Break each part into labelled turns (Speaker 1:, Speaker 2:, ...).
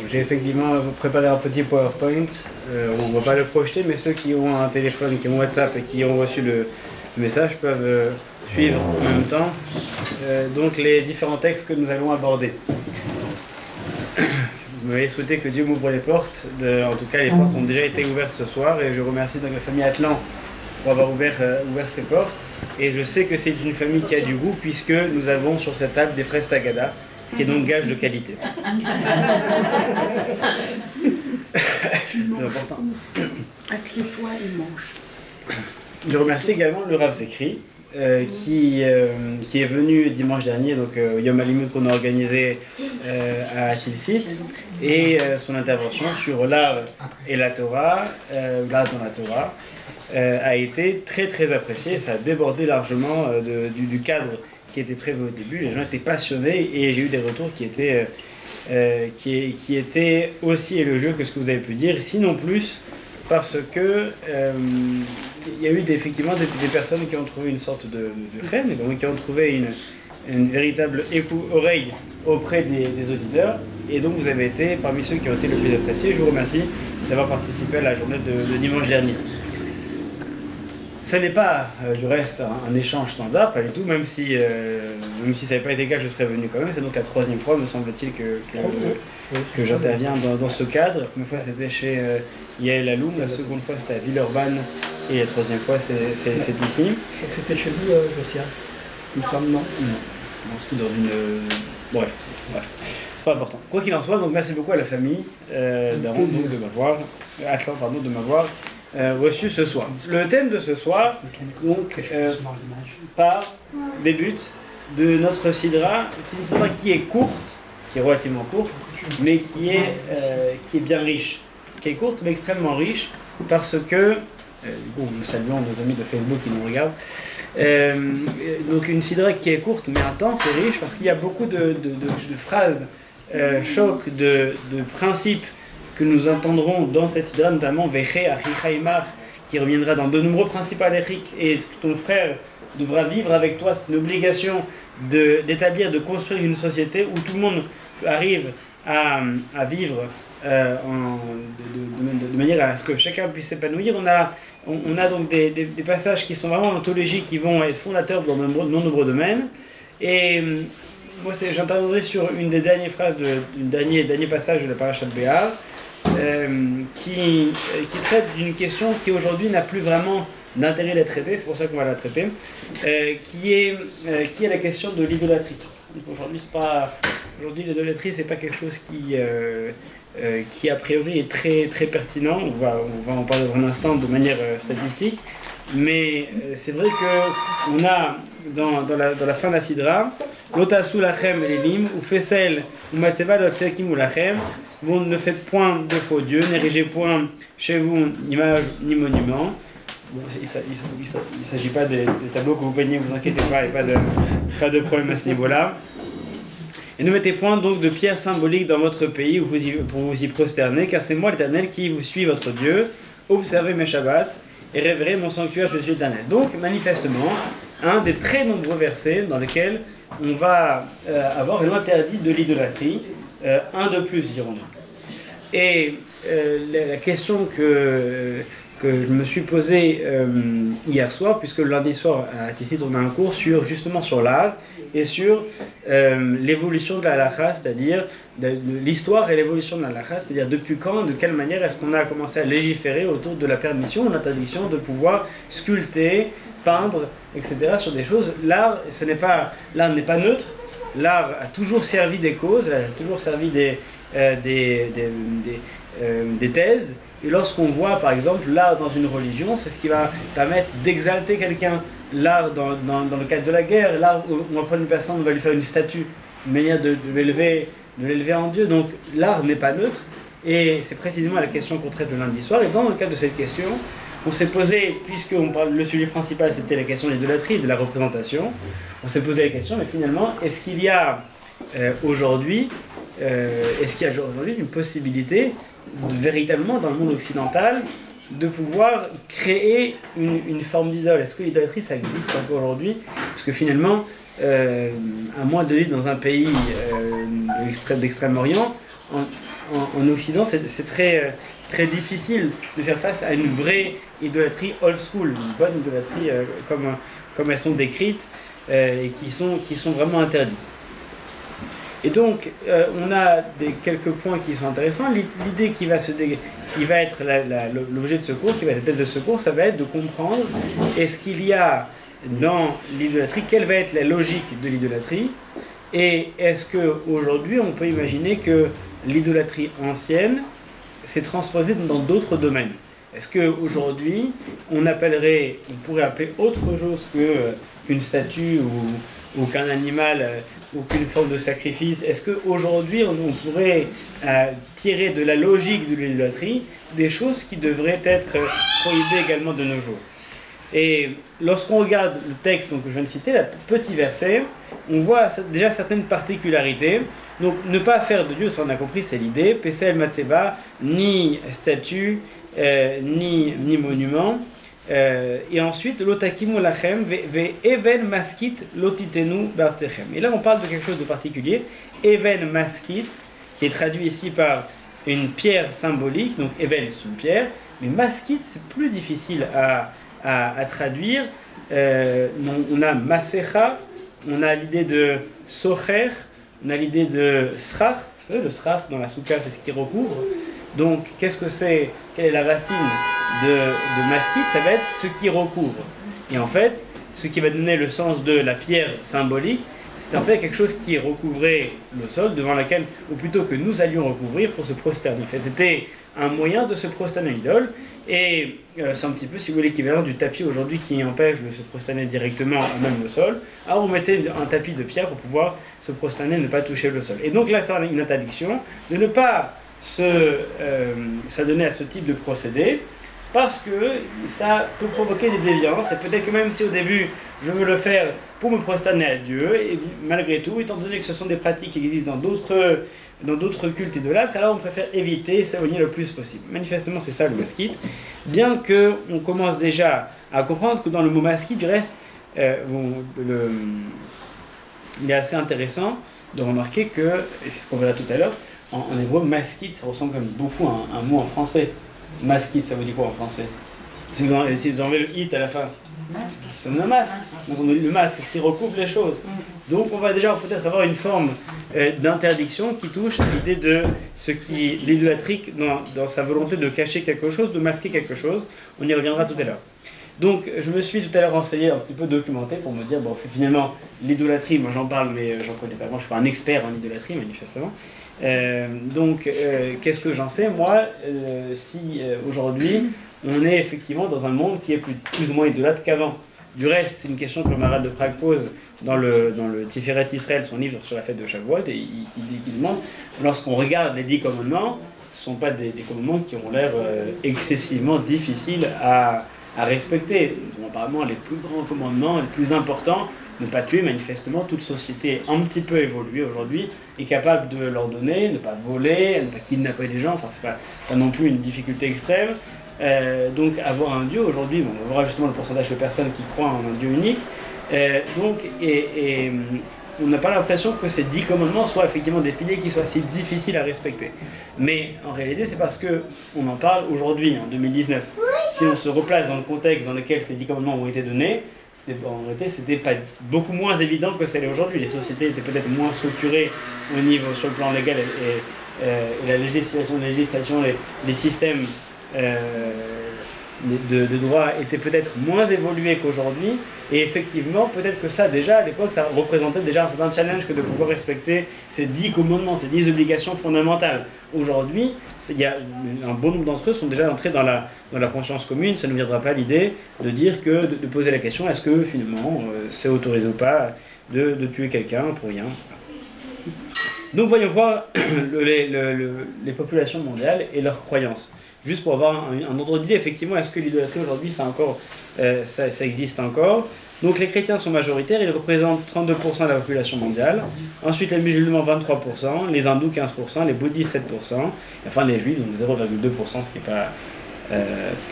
Speaker 1: j'ai effectivement préparé un petit PowerPoint. On ne va pas le projeter, mais ceux qui ont un téléphone, qui ont WhatsApp et qui ont reçu le message peuvent suivre en même temps donc les différents textes que nous allons aborder. Vous m'avez souhaité que Dieu m'ouvre les portes. En tout cas, les portes ont déjà été ouvertes ce soir et je remercie donc la famille Atlan pour avoir ouvert ses portes. Et je sais que c'est une famille qui a du goût puisque nous avons sur cette table des fraises tagada, ce qui est donc gage de qualité. C'est important.
Speaker 2: Assieds-toi et mange.
Speaker 1: Je remercie également le Rav Zekri qui est venu dimanche dernier, donc Yom Halimut qu'on a organisé à Tilsit, et son intervention sur l'art et la Torah, l'art dans la Torah, a été très très appréciée. Ça a débordé largement du cadre qui était prévu au début. Les gens étaient passionnés et j'ai eu des retours qui étaient aussi élogieux que ce que vous avez pu dire, sinon plus, parce que il y a eu effectivement des personnes qui ont trouvé une sorte de reine, qui ont trouvé une véritable oreille auprès des auditeurs, et donc vous avez été parmi ceux qui ont été le plus appréciés. Je vous remercie d'avoir participé à la journée de dimanche dernier. Ce n'est pas du reste un échange standard, pas du tout, même si ça n'avait pas été le cas, je serais venu quand même. C'est donc la troisième fois, me semble-t-il, que j'interviens dans ce cadre. La première fois c'était chez Yael Aloum, la seconde fois c'était à Villeurbanne, et la troisième fois c'est ici.
Speaker 3: C'était chez vous, Josia? Il me semble, non?
Speaker 1: Non, c'est dans une... Bref, c'est pas important. Quoi qu'il en soit, donc merci beaucoup à la famille d'Aaron de m'avoir... Atlan, pardon, de m'avoir reçu ce soir. Le thème de ce soir, donc, débute de notre sidra. C'est une sidra qui est courte, qui est relativement courte, mais qui est bien riche. Qui est courte, mais extrêmement riche, parce que, du coup, nous saluons nos amis de Facebook qui nous regardent. Donc une sidra qui est courte, mais intense et riche, parce qu'il y a beaucoup de phrases choc, de principes que nous entendrons dans cette sidra, notamment Veche Achicha Imach, qui reviendra dans de nombreux principes halachiques, et ton frère devra vivre avec toi. C'est une obligation d'établir, de construire une société où tout le monde arrive à vivre de manière à ce que chacun puisse s'épanouir. On a donc des passages qui sont vraiment ontologiques, qui vont être fondateurs dans de nombreux domaines. Et moi, j'interviendrai sur une des dernières phrases, dernier passage de la Parashat Béar, qui traite d'une question qui aujourd'hui n'a plus vraiment d'intérêt d'être traitée, c'est pour ça qu'on va la traiter, qui est la question de l'idolâtrie. Aujourd'hui, l'idolâtrie, c'est pas quelque chose qui a priori est très, très pertinent. On va en parler dans un instant de manière statistique, mais c'est vrai qu'on a dans la fin de la sidra Lotasu lachem elim ou fesel ou matzeva lotekim ou lachem. Vous ne faites point de faux dieux, n'érigez point chez vous ni image ni monument. Bon, il ne s'agit pas des tableaux que vous peignez, vous inquiétez pas, il n'y a pas de problème à ce niveau-là. Et ne mettez point donc de pierres symboliques dans votre pays pour vous y prosterner, car c'est moi l'Éternel qui vous suis votre Dieu. Observez mes Shabbats et révérez mon sanctuaire, je suis l'Éternel. Donc, manifestement, un des très nombreux versets dans lesquels on va avoir l'interdit de l'idolâtrie, un de plus, dirons-nous. Et la question que je me suis posée hier soir, puisque le lundi soir à Tissit on a un cours justement sur l'art et sur l'évolution de la halakha, c'est-à-dire l'histoire et l'évolution de la halakha, c'est-à-dire depuis quand, de quelle manière est-ce qu'on a commencé à légiférer autour de la permission ou l'interdiction de pouvoir sculpter, peindre, etc. sur des choses. L'art n'est pas neutre. L'art a toujours servi des causes, a toujours servi des thèses. Et lorsqu'on voit, par exemple, l'art dans une religion, c'est ce qui va permettre d'exalter quelqu'un. L'art dans le cadre de la guerre, l'art où on va prendre une personne, on va lui faire une statue, une manière de l'élever en Dieu. Donc l'art n'est pas neutre. Et c'est précisément la question qu'on traite le lundi soir. Et dans le cadre de cette question, on s'est posé, puisque le sujet principal c'était la question de l'idolâtrie, de la représentation, on s'est posé la question, mais finalement, est-ce qu'il y a aujourd'hui une possibilité véritablement dans le monde occidental de pouvoir créer une forme d'idole? Est-ce que l'idolâtrie ça existe encore aujourd'hui? Parce que finalement, à moins de vivre dans un pays d'Extrême-Orient, en Occident, c'est très, très difficile de faire face à une vraie idolâtrie old school, une bonne idolâtrie comme elles sont décrites et qui sont vraiment interdites. Et donc, on a quelques points qui sont intéressants. L'idée qui va être l'objet de ce cours, qui va être la thèse de ce cours, ça va être de comprendre est-ce qu'il y a dans l'idolâtrie, quelle va être la logique de l'idolâtrie, et est-ce qu'aujourd'hui on peut imaginer que l'idolâtrie ancienne s'est transposée dans d'autres domaines. Est-ce qu'aujourd'hui on pourrait appeler autre chose qu'une statue ou qu'un animal ou qu'une forme de sacrifice? Est-ce qu'aujourd'hui on pourrait tirer de la logique de l'idolâtrie des choses qui devraient être prohibées également de nos jours? Et lorsqu'on regarde le texte que je viens de citer, le petit verset, on voit déjà certaines particularités. Donc ne pas faire de Dieu, ça on a compris, c'est l'idée. Pesel Matseba, ni statue, ni monument. Et ensuite, Lotakimu lachem, ve even maskit lotitenu bartsechem. Et là on parle de quelque chose de particulier. Even maskit, qui est traduit ici par une pierre symbolique. Donc even c'est une pierre, mais maskit c'est plus difficile à traduire. On a masecha, on a l'idée de socher, on a l'idée de srach. Vous savez, le srach dans la soukha, c'est ce qui recouvre. Donc, qu'est-ce que c'est? Quelle est la racine de maskit? Ça va être ce qui recouvre. Et en fait, ce qui va donner le sens de la pierre symbolique, c'est en fait quelque chose qui recouvrait le sol, devant laquelle, ou plutôt que nous allions recouvrir pour se prosterner. En fait, c'était un moyen de se prosterner à l'idole. Et c'est un petit peu, si vous voulez, l'équivalent du tapis aujourd'hui qui empêche de se prosterner directement à même le sol. Alors on mettait un tapis de pierre pour pouvoir se prosterner, ne pas toucher le sol. Et donc là, ça a une interdiction de ne pas s'adonner à ce type de procédé, parce que ça peut provoquer des déviances. Et peut-être que même si au début je veux le faire pour me prosterner à Dieu, et malgré tout, étant donné que ce sont des pratiques qui existent dans d'autres cultes idolâtres, alors on préfère éviter, s'éloigner le plus possible. Manifestement, c'est ça le maskit. Bien qu'on commence déjà à comprendre que dans le mot maskit, du reste, il est assez intéressant de remarquer que, et c'est ce qu'on verra tout à l'heure, en hébreu, maskit, ça ressemble quand même beaucoup à un mot en français. Maskit, ça veut dire quoi en français? Si vous enlevez le it à la fin, c'est un masque. Donc on a le masque, ce qui recouvre les choses. Donc on va déjà peut-être avoir une forme d'interdiction qui touche l'idée de ce qui est l'idolâtrique dans sa volonté de cacher quelque chose, de masquer quelque chose. On y reviendra tout à l'heure. Donc je me suis tout à l'heure renseigné, un petit peu documenté pour me dire, bon finalement l'idolâtrie, moi j'en parle mais j'en connais pas, moi je suis pas un expert en idolâtrie manifestement. Qu'est-ce que j'en sais? Moi, si aujourd'hui on est effectivement dans un monde qui est plus ou moins idolâtre qu'avant. Du reste, c'est une question que le Maharal de Prague pose dans le Tiferet Israël, son livre sur la fête de Shavuot, et il demande, lorsqu'on regarde les 10 commandements, ce ne sont pas des commandements qui ont l'air excessivement difficiles à respecter. Apparemment, les plus grands commandements, les plus importants, ne pas tuer. Manifestement, toute société un petit peu évoluée aujourd'hui est capable de l'ordonner, ne pas voler, ne pas kidnapper les gens, enfin c'est pas non plus une difficulté extrême. Donc avoir un Dieu aujourd'hui, bon, on verra justement le pourcentage de personnes qui croient en un Dieu unique, on n'a pas l'impression que ces 10 commandements soient effectivement des piliers qui soient si difficiles à respecter. Mais en réalité, c'est parce qu'on en parle aujourd'hui, en 2019. Si on se replace dans le contexte dans lequel ces 10 commandements ont été donnés, en réalité, c'était pas beaucoup moins évident que c'est aujourd'hui. Les sociétés étaient peut-être moins structurées sur le plan légal et la législation, les systèmes de droit étaient peut-être moins évolués qu'aujourd'hui. Et effectivement, peut-être que ça, déjà, à l'époque, ça représentait déjà un certain challenge que de pouvoir respecter ces 10 commandements, ces 10 obligations fondamentales. Aujourd'hui, un bon nombre d'entre eux sont déjà entrés dans la conscience commune. Ça ne nous viendra pas l'idée de dire de poser la question, est-ce que finalement, c'est autorisé ou pas de tuer quelqu'un pour rien. Donc voyons voir les populations mondiales et leurs croyances. Juste pour avoir un ordre d'idée, effectivement, est-ce que l'idolâtrie aujourd'hui, ça existe encore? Donc les chrétiens sont majoritaires, ils représentent 32% de la population mondiale. Ensuite les musulmans 23%, les hindous 15%, les bouddhistes 7%, et enfin les juifs donc 0,2%, ce qui n'est pas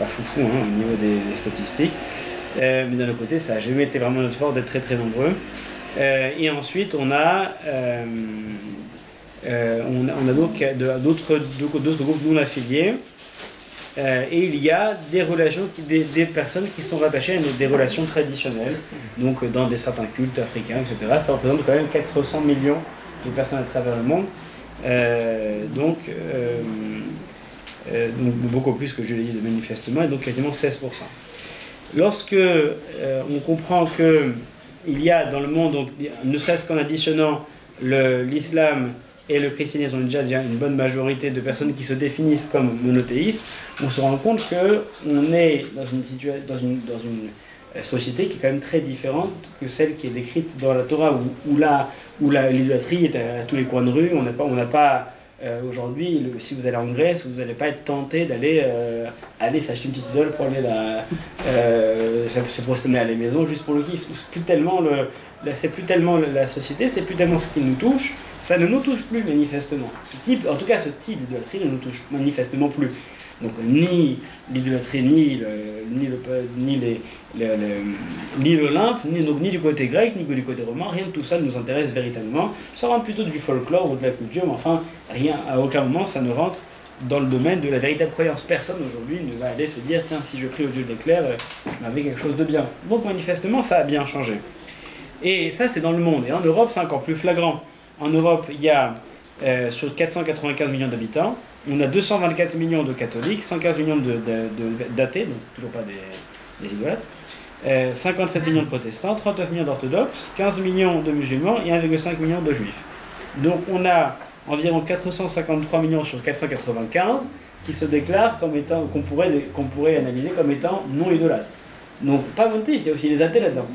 Speaker 1: foufou au niveau des statistiques. Mais d'un autre côté, ça n'a jamais été vraiment notre fort d'être très très nombreux. Et ensuite on a On a donc d'autres groupes non affiliés. Et il y a des relations, des personnes qui sont rattachées à des relations traditionnelles, donc dans certains cultes africains, etc. Ça représente quand même 400 millions de personnes à travers le monde, donc beaucoup plus que je l'ai dit de manifestement, et donc quasiment 16%. Lorsque on comprend qu'il y a dans le monde, donc, ne serait-ce qu'en additionnant l'islam et le christianisme, on a déjà une bonne majorité de personnes qui se définissent comme monothéistes, on se rend compte qu'on est dans une société qui est quand même très différente que celle qui est décrite dans la Torah, où l'idolâtrie est à tous les coins de rue. On n'a pas aujourd'hui, si vous allez en Grèce, vous n'allez pas être tenté d'aller s'acheter une petite idole pour aller se prosterner à la maison juste pour le kiff. C'est plus tellement la société, c'est plus tellement ce qui nous touche. Ça ne nous touche plus manifestement. En tout cas, ce type d'idolâtrie ne nous touche manifestement plus. Donc ni l'idolâtrie, ni l'Olympe, ni du côté grec, ni du côté romain, rien de tout ça ne nous intéresse véritablement. Ça rentre plutôt du folklore ou de la culture, mais enfin, à aucun moment ça ne rentre dans le domaine de la véritable croyance. Personne aujourd'hui ne va aller se dire, tiens, si je prie au Dieu de l'éclair, on avait quelque chose de bien. Donc manifestement, ça a bien changé. Et ça, c'est dans le monde. Et en Europe, c'est encore plus flagrant. En Europe, il y a, sur 495 millions d'habitants, on a 224 millions de catholiques, 115 millions d'athées, donc toujours pas des idolâtres, 57 millions de protestants, 39 millions d'orthodoxes, 15 millions de musulmans et 1,5 million de juifs. Donc on a environ 453 millions sur 495 qui se déclarent comme étant, qu'on pourrait analyser comme étant non idolâtres. Donc pas monothéistes, il y a aussi les athées là-dedans.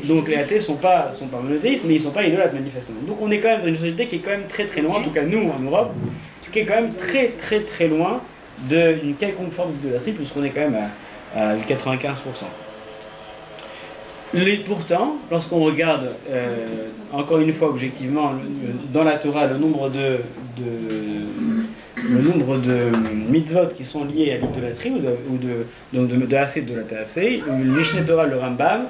Speaker 1: Donc les athées ne sont pas monothéistes, mais ils ne sont pas idolâtres manifestement. Donc on est quand même dans une société qui est quand même très très loin, en tout cas nous en Europe, qui est quand même très très très loin d'une quelconque forme d'idolâtrie, puisqu'on est quand même à 95%. Pourtant, lorsqu'on regarde, encore une fois objectivement, dans la Torah, le nombre de mitzvot qui sont liés à l'idolâtrie, ou de assez de la Tassé, le Mishneh Torah, le Rambam,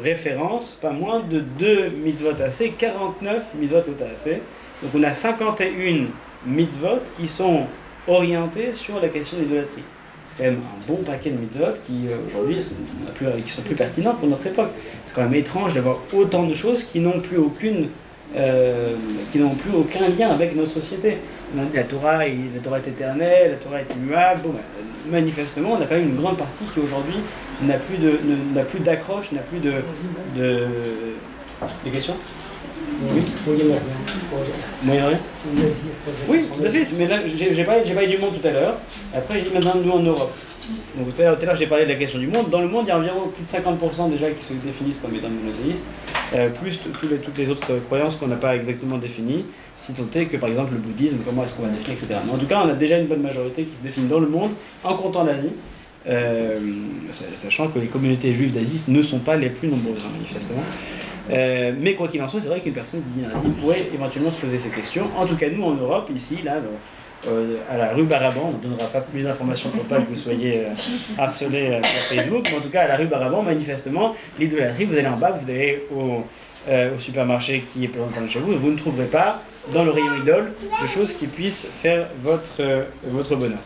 Speaker 1: référence pas moins de 2 mitzvot assez, 49 mitzvot assez. Donc on a 51 mitzvot qui sont orientés sur la question de l'idolâtrie. Quand même un bon paquet de mitzvot qui aujourd'hui sont plus pertinents pour notre époque. C'est quand même étrange d'avoir autant de choses qui n'ont plus aucun lien avec notre société. La Torah est éternelle, la Torah est immuable. Bon, manifestement, on a quand même une grande partie qui aujourd'hui n'a plus d'accroche, n'a plus de... Des questions ? Oui. Moyen-Orient ? Oui, tout à fait. Mais là, j'ai parlé du monde tout à l'heure. Après, j'ai dit maintenant nous en Europe. Donc tout à l'heure, j'ai parlé de la question du monde. Dans le monde, il y a environ plus de 50% déjà qui se définissent comme étant monothéistes, plus toutes les autres croyances qu'on n'a pas exactement définies, si tant est que par exemple le bouddhisme, comment est-ce qu'on va définir, etc. Mais en tout cas, on a déjà une bonne majorité qui se définit dans le monde, en comptant l'Asie, sachant que les communautés juives d'Asie ne sont pas les plus nombreuses, manifestement. Mais quoi qu'il en soit, c'est vrai qu'une personne qui vit en Asie pourrait éventuellement se poser ces questions. En tout cas, nous en Europe, ici, là, à la rue Baraban, on ne donnera pas plus d'informations pour pas que vous soyez harcelés sur Facebook, mais en tout cas, à la rue Baraban, manifestement, l'idolâtrie, vous allez en bas, vous allez au supermarché qui est présent de chez vous, vous ne trouverez pas dans le rayon idole de choses qui puissent faire votre bonheur.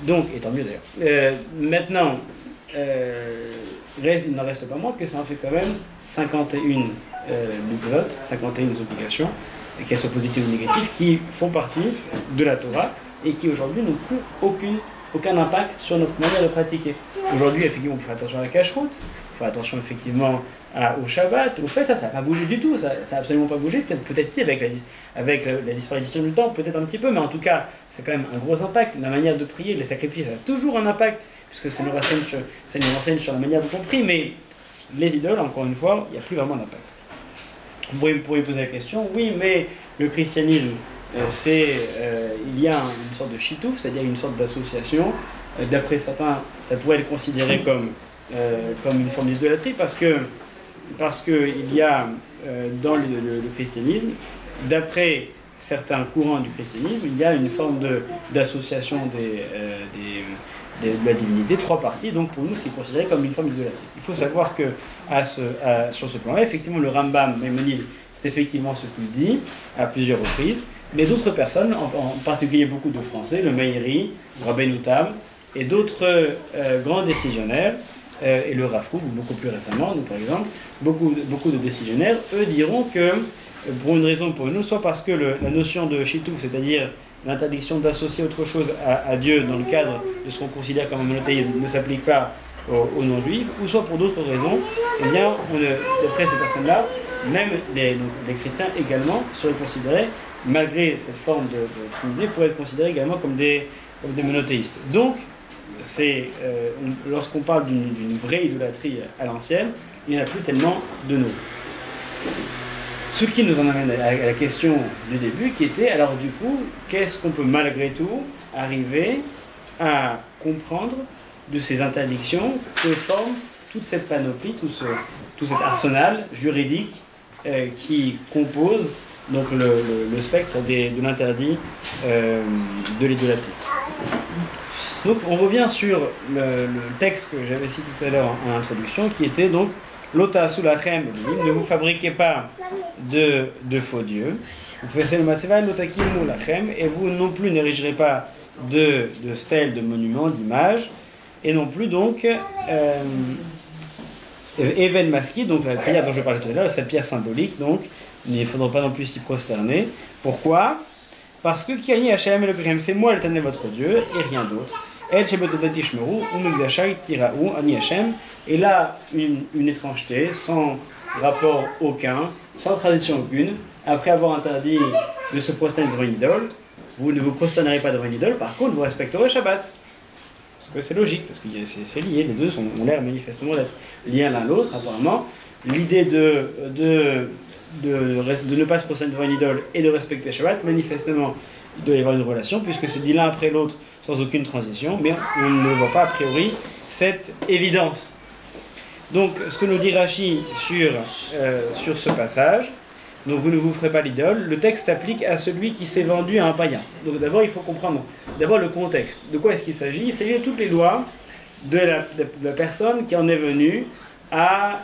Speaker 1: Donc, et tant mieux d'ailleurs. Maintenant, il n'en reste pas moins que ça en fait quand même 51 mitzvot, 51 obligations, qu'elles soient positives ou négatives, qui font partie de la Torah et qui aujourd'hui n'ont plus aucun impact sur notre manière de pratiquer. Aujourd'hui, effectivement, on fait attention à la cache-route, il faut attention effectivement au Shabbat, au fait, ça n'a pas bougé du tout, ça n'a absolument pas bougé, peut-être si avec la disparition du temps, peut-être un petit peu, mais en tout cas, c'est quand même un gros impact. La manière de prier, les sacrifices, ça a toujours un impact, puisque ça nous renseigne sur la manière dont on prie, mais les idoles, encore une fois, il n'y a plus vraiment d'impact. Vous pourriez poser la question, oui, mais le christianisme, il y a une sorte de chitouf, c'est-à-dire une sorte d'association. D'après certains, ça pourrait être considéré comme une forme d'idolâtrie, parce que il y a dans le christianisme, d'après certains courants du christianisme, il y a une forme d'association de la divinité, 3 parties, donc pour nous, ce qui est considéré comme une forme d'idolâtrie. Il faut savoir que sur ce plan-là, effectivement, le Rambam Maïmonide, c'est effectivement ce qu'il dit à plusieurs reprises. Mais d'autres personnes, en particulier beaucoup de Français, le Meiri, Rabbeinu Tam, et d'autres grands décisionnaires, et le Rav Kook, beaucoup plus récemment, nous par exemple, beaucoup de décisionnaires, eux diront que, pour une raison ou pour une autre, soit parce que la notion de Shitouf, c'est-à-dire l'interdiction d'associer autre chose à Dieu dans le cadre de ce qu'on considère comme un monothéisme, ne s'applique pas aux non-juifs, ou soit pour d'autres raisons, eh bien, d'après ces personnes-là, même les chrétiens également seraient considérés, malgré cette forme de trinité, pourraient être considérés également comme des monothéistes. Donc, lorsqu'on parle d'une vraie idolâtrie à l'ancienne, il n'y en a plus tellement de nous. Ce qui nous en amène à la question du début, qui était, alors du coup, qu'est-ce qu'on peut malgré tout arriver à comprendre de ces interdictions que forme toute cette panoplie, tout cet arsenal juridique qui compose donc le spectre de l'interdit de l'idolâtrie. Donc on revient sur le texte que j'avais cité tout à l'heure en introduction, qui était donc Lota Sulachem, ne vous fabriquez pas de faux dieux. Vous faites le Matseva, Lotakimu Lachem, et vous non plus n'érigerez pas de stèles, de monuments, d'images, et non plus donc Even Maski, donc la prière dont je parlais tout à l'heure, cette pierre symbolique, donc il ne faudra pas non plus s'y prosterner. Pourquoi? Parce que Kiani Hashem Elohim, c'est moi l'Éternel votre Dieu, et rien d'autre. El Shebetotati Shmeru, Umugdashai Tiraou, Ani Hashem. Et là, une étrangeté, sans rapport aucun, sans tradition aucune, après avoir interdit de se prosterner devant une idole, vous ne vous prosternerez pas devant une idole, par contre vous respecterez le Shabbat. Parce que c'est logique, parce que c'est lié, les deux ont l'air manifestement d'être liés l'un à l'autre, apparemment. L'idée de ne pas se prosterner devant une idole et de respecter le Shabbat, manifestement, il doit y avoir une relation, puisque c'est dit l'un après l'autre sans aucune transition, mais on ne voit pas a priori cette évidence. Donc, ce que nous dit Rashi sur ce passage, donc vous ne vous ferez pas l'idole, le texte s'applique à celui qui s'est vendu à un païen. Donc d'abord, il faut comprendre d'abord le contexte. De quoi est-ce qu'il s'agit? Il s'agit de toutes les lois de la personne qui en est venue à,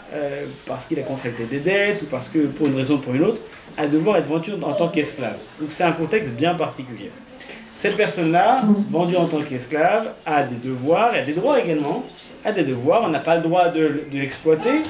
Speaker 1: parce qu'il a contracté des dettes, ou parce que, pour une raison ou pour une autre, à devoir être vendu en tant qu'esclave. Donc c'est un contexte bien particulier. Cette personne-là, vendue en tant qu'esclave, a des devoirs, et des droits également, a des devoirs, on n'a pas le droit de l'exploiter,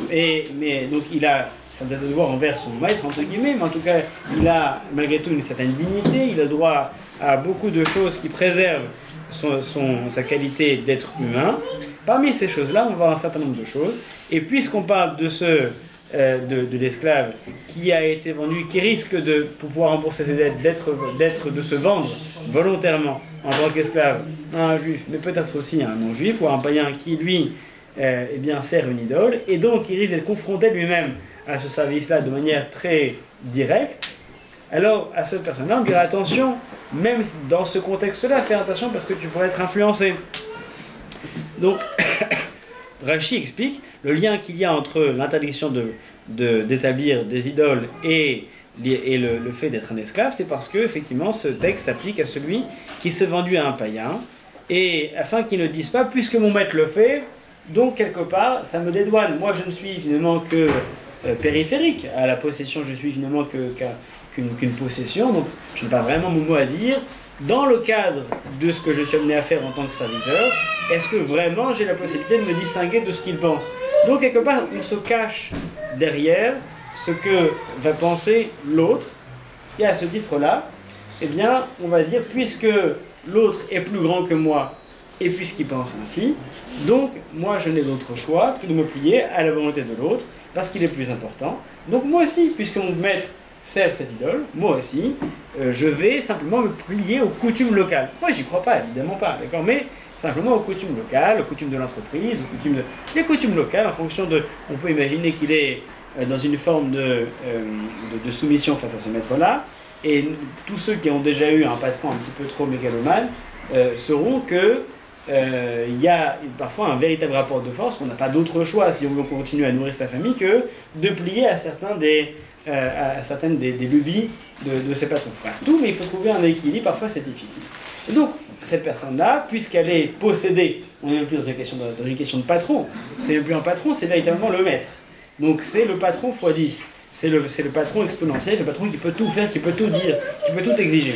Speaker 1: mais donc il a certains devoirs envers son maître, entre guillemets, mais en tout cas, il a malgré tout une certaine dignité, il a droit à beaucoup de choses qui préservent sa qualité d'être humain. Parmi ces choses-là, on va voir un certain nombre de choses, et puisqu'on parle de l'esclave qui a été vendu, qui risque pour pouvoir rembourser ses dettes, de se vendre volontairement en tant qu'esclave à un juif, mais peut-être aussi à un non-juif ou à un païen qui lui eh bien, sert une idole, et donc il risque d'être confronté lui-même à ce service-là de manière très directe. Alors à cette personne-là, on dirait attention, même dans ce contexte-là, fais attention parce que tu pourrais être influencé. Donc Rashi explique le lien qu'il y a entre l'interdiction d'établir des idoles et le fait d'être un esclave, c'est parce que effectivement ce texte s'applique à celui qui s'est vendu à un païen, et afin qu'il ne dise pas, puisque mon maître le fait, donc quelque part ça me dédouane, moi je ne suis finalement que périphérique à la possession, je suis finalement qu'une possession, donc je n'ai pas vraiment mon mot à dire. Dans le cadre de ce que je suis amené à faire en tant que serviteur, est-ce que vraiment j'ai la possibilité de me distinguer de ce qu'il pense? Donc quelque part, on se cache derrière ce que va penser l'autre. Et à ce titre-là, eh bien, on va dire, puisque l'autre est plus grand que moi, et puisqu'il pense ainsi, donc moi je n'ai d'autre choix que de me plier à la volonté de l'autre, parce qu'il est plus important. Donc moi aussi, puisque mon maître sert cette idole, moi aussi, je vais simplement me plier aux coutumes locales. Moi, j'y crois pas, évidemment pas, d'accord, mais simplement aux coutumes locales, aux coutumes de l'entreprise, les coutumes locales, en fonction de... On peut imaginer qu'il est dans une forme de soumission face à ce maître-là, et tous ceux qui ont déjà eu un patron un petit peu trop mégalomane sauront que il y a parfois un véritable rapport de force, qu'on n'a pas d'autre choix si on veut continuer à nourrir sa famille que de plier à certaines des lubies de ses patrons. Frères. Tout, mais il faut trouver un équilibre, parfois c'est difficile. Et donc, cette personne-là, puisqu'elle est possédée, on n'est même plus dans une question de patron, c'est même plus un patron, c'est véritablement le maître. Donc c'est le patron x 10. c'est le patron exponentiel, c'est le patron qui peut tout faire, qui peut tout dire, qui peut tout exiger.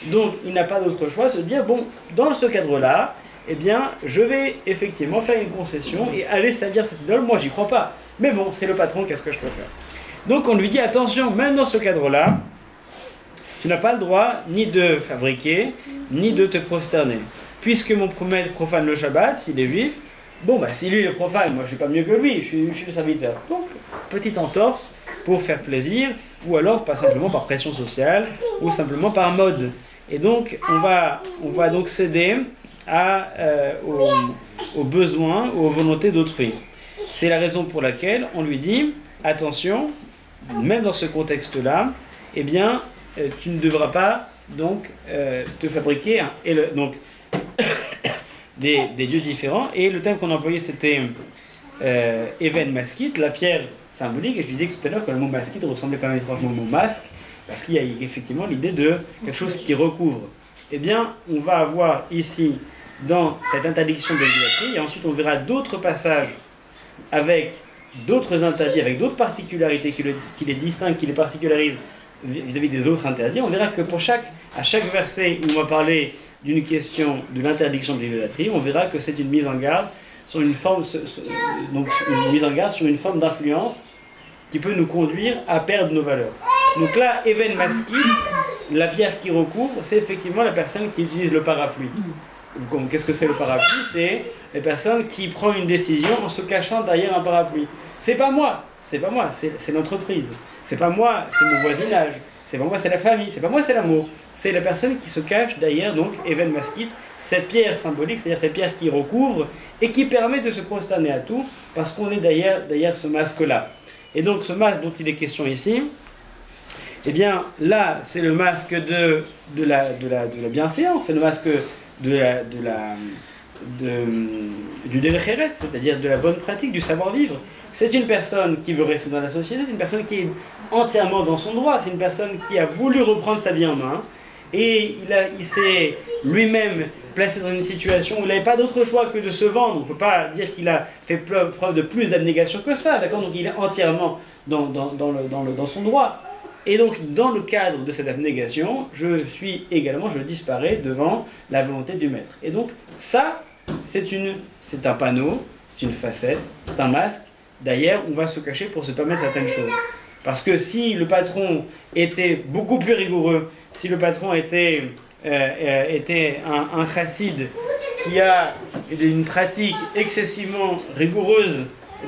Speaker 1: Donc il n'a pas d'autre choix, se dire, bon, dans ce cadre-là, eh bien, je vais effectivement faire une concession et aller servir cette idole. Moi, j'y crois pas. Mais bon, c'est le patron, qu'est-ce que je peux faire? Donc on lui dit, attention, même dans ce cadre-là, tu n'as pas le droit ni de fabriquer, ni de te prosterner. Puisque mon maître profane le Shabbat, s'il est juif, bon, bah, si lui il est profane, moi je suis pas mieux que lui, je suis le serviteur. Donc, petite entorse pour faire plaisir, ou alors pas simplement par pression sociale, ou simplement par mode. Et donc, on va donc céder aux besoins, aux volontés d'autrui. C'est la raison pour laquelle on lui dit, attention, même dans ce contexte-là, eh bien, tu ne devras pas donc te fabriquer des dieux différents. Et le terme qu'on a employé, c'était Even Maskit, la pierre symbolique. Et je disais tout à l'heure que le mot maskit ressemblait pas étrangement au mot masque, parce qu'il y a effectivement l'idée de quelque chose qui recouvre. Eh bien, on va avoir ici, dans cette interdiction de l'idolâtrie, et ensuite on verra d'autres passages avec d'autres interdits, avec d'autres particularités qui les distinguent, qui les particularisent vis-à-vis des autres interdits. On verra que à chaque verset où on va parler d'une question de l'interdiction de l'idolâtrie, on verra que c'est une mise en garde sur une forme, donc une mise en garde sur une forme d'influence qui peut nous conduire à perdre nos valeurs. Donc là, Even Maskit, la pierre qui recouvre, c'est effectivement la personne qui utilise le parapluie. Qu'est-ce que c'est le parapluie? C'est la personne qui prend une décision en se cachant derrière un parapluie. C'est pas moi, c'est l'entreprise. C'est pas moi, c'est mon voisinage. C'est pas moi, c'est la famille. C'est pas moi, c'est l'amour. C'est la personne qui se cache derrière, donc, Even Maskit, cette pierre symbolique, c'est-à-dire cette pierre qui recouvre et qui permet de se prosterner à tout, parce qu'on est derrière ce masque-là. Et donc, ce masque dont il est question ici, eh bien, là, c'est le masque de la bienséance, c'est le masque du derech, c'est-à-dire de la bonne pratique, du savoir-vivre. C'est une personne qui veut rester dans la société, c'est une personne qui est entièrement dans son droit, c'est une personne qui a voulu reprendre sa vie en main, et il s'est lui-même placé dans une situation où il n'avait pas d'autre choix que de se vendre. On ne peut pas dire qu'il a fait preuve de plus d'abnégation que ça, d'accord? Donc il est entièrement dans son droit. Et donc, dans le cadre de cette abnégation, je disparais devant la volonté du maître. Et donc, ça, c'est un panneau, c'est une facette, c'est un masque. D'ailleurs, on va se cacher pour se permettre certaines choses. Parce que si le patron était beaucoup plus rigoureux, si le patron était un chassid qui a une pratique excessivement rigoureuse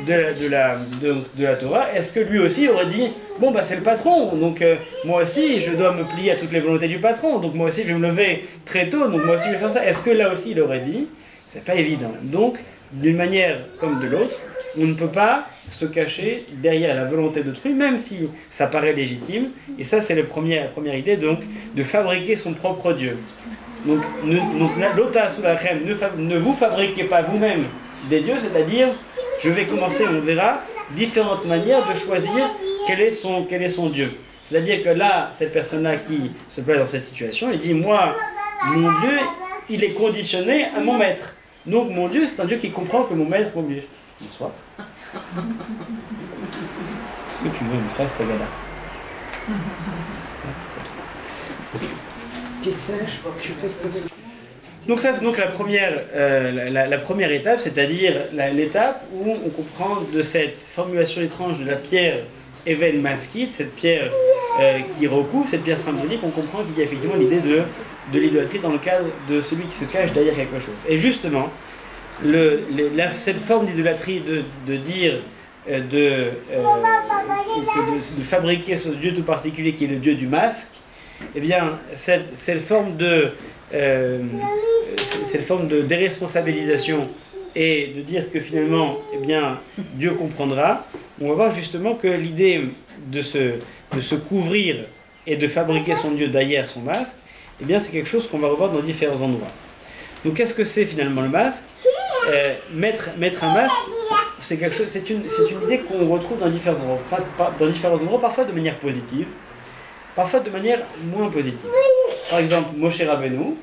Speaker 1: de la Torah, est-ce que lui aussi aurait dit bon bah c'est le patron, donc moi aussi je dois me plier à toutes les volontés du patron, donc moi aussi je vais me lever très tôt, donc moi aussi je vais faire ça? Est-ce que là aussi il aurait dit? C'est pas évident. Donc d'une manière comme de l'autre, on ne peut pas se cacher derrière la volonté d'autrui, même si ça paraît légitime. Et ça c'est la première idée, donc de fabriquer son propre Dieu. Donc l'ota sous la crème, ne vous fabriquez pas vous-même des dieux, c'est-à-dire je vais commencer, on verra, différentes manières de choisir quel est son Dieu. C'est-à-dire que là, cette personne-là qui se place dans cette situation, il dit, moi, mon Dieu, il est conditionné à mon maître. Donc mon Dieu, c'est un Dieu qui comprend que mon maître m'oblige. Bonsoir. Est-ce que tu veux une fraise, Tagada? Donc ça, c'est donc la première étape, c'est-à-dire l'étape où on comprend de cette formulation étrange de la pierre Even Maskit, cette pierre qui recouvre, cette pierre symbolique, on comprend qu'il y a effectivement l'idée de l'idolâtrie dans le cadre de celui qui se cache derrière quelque chose. Et justement, cette forme d'idolâtrie de fabriquer ce dieu tout particulier qui est le dieu du masque, eh bien, cette forme de déresponsabilisation et de dire que finalement, eh bien, Dieu comprendra, on va voir justement que l'idée de se couvrir et de fabriquer son Dieu derrière son masque, eh bien, c'est quelque chose qu'on va revoir dans différents endroits. Donc, qu'est-ce que c'est finalement le masque? Mettre un masque, c'est une idée qu'on retrouve dans différents endroits, parfois de manière positive, parfois de manière moins positive. Par exemple, Moshe Rabbeinu,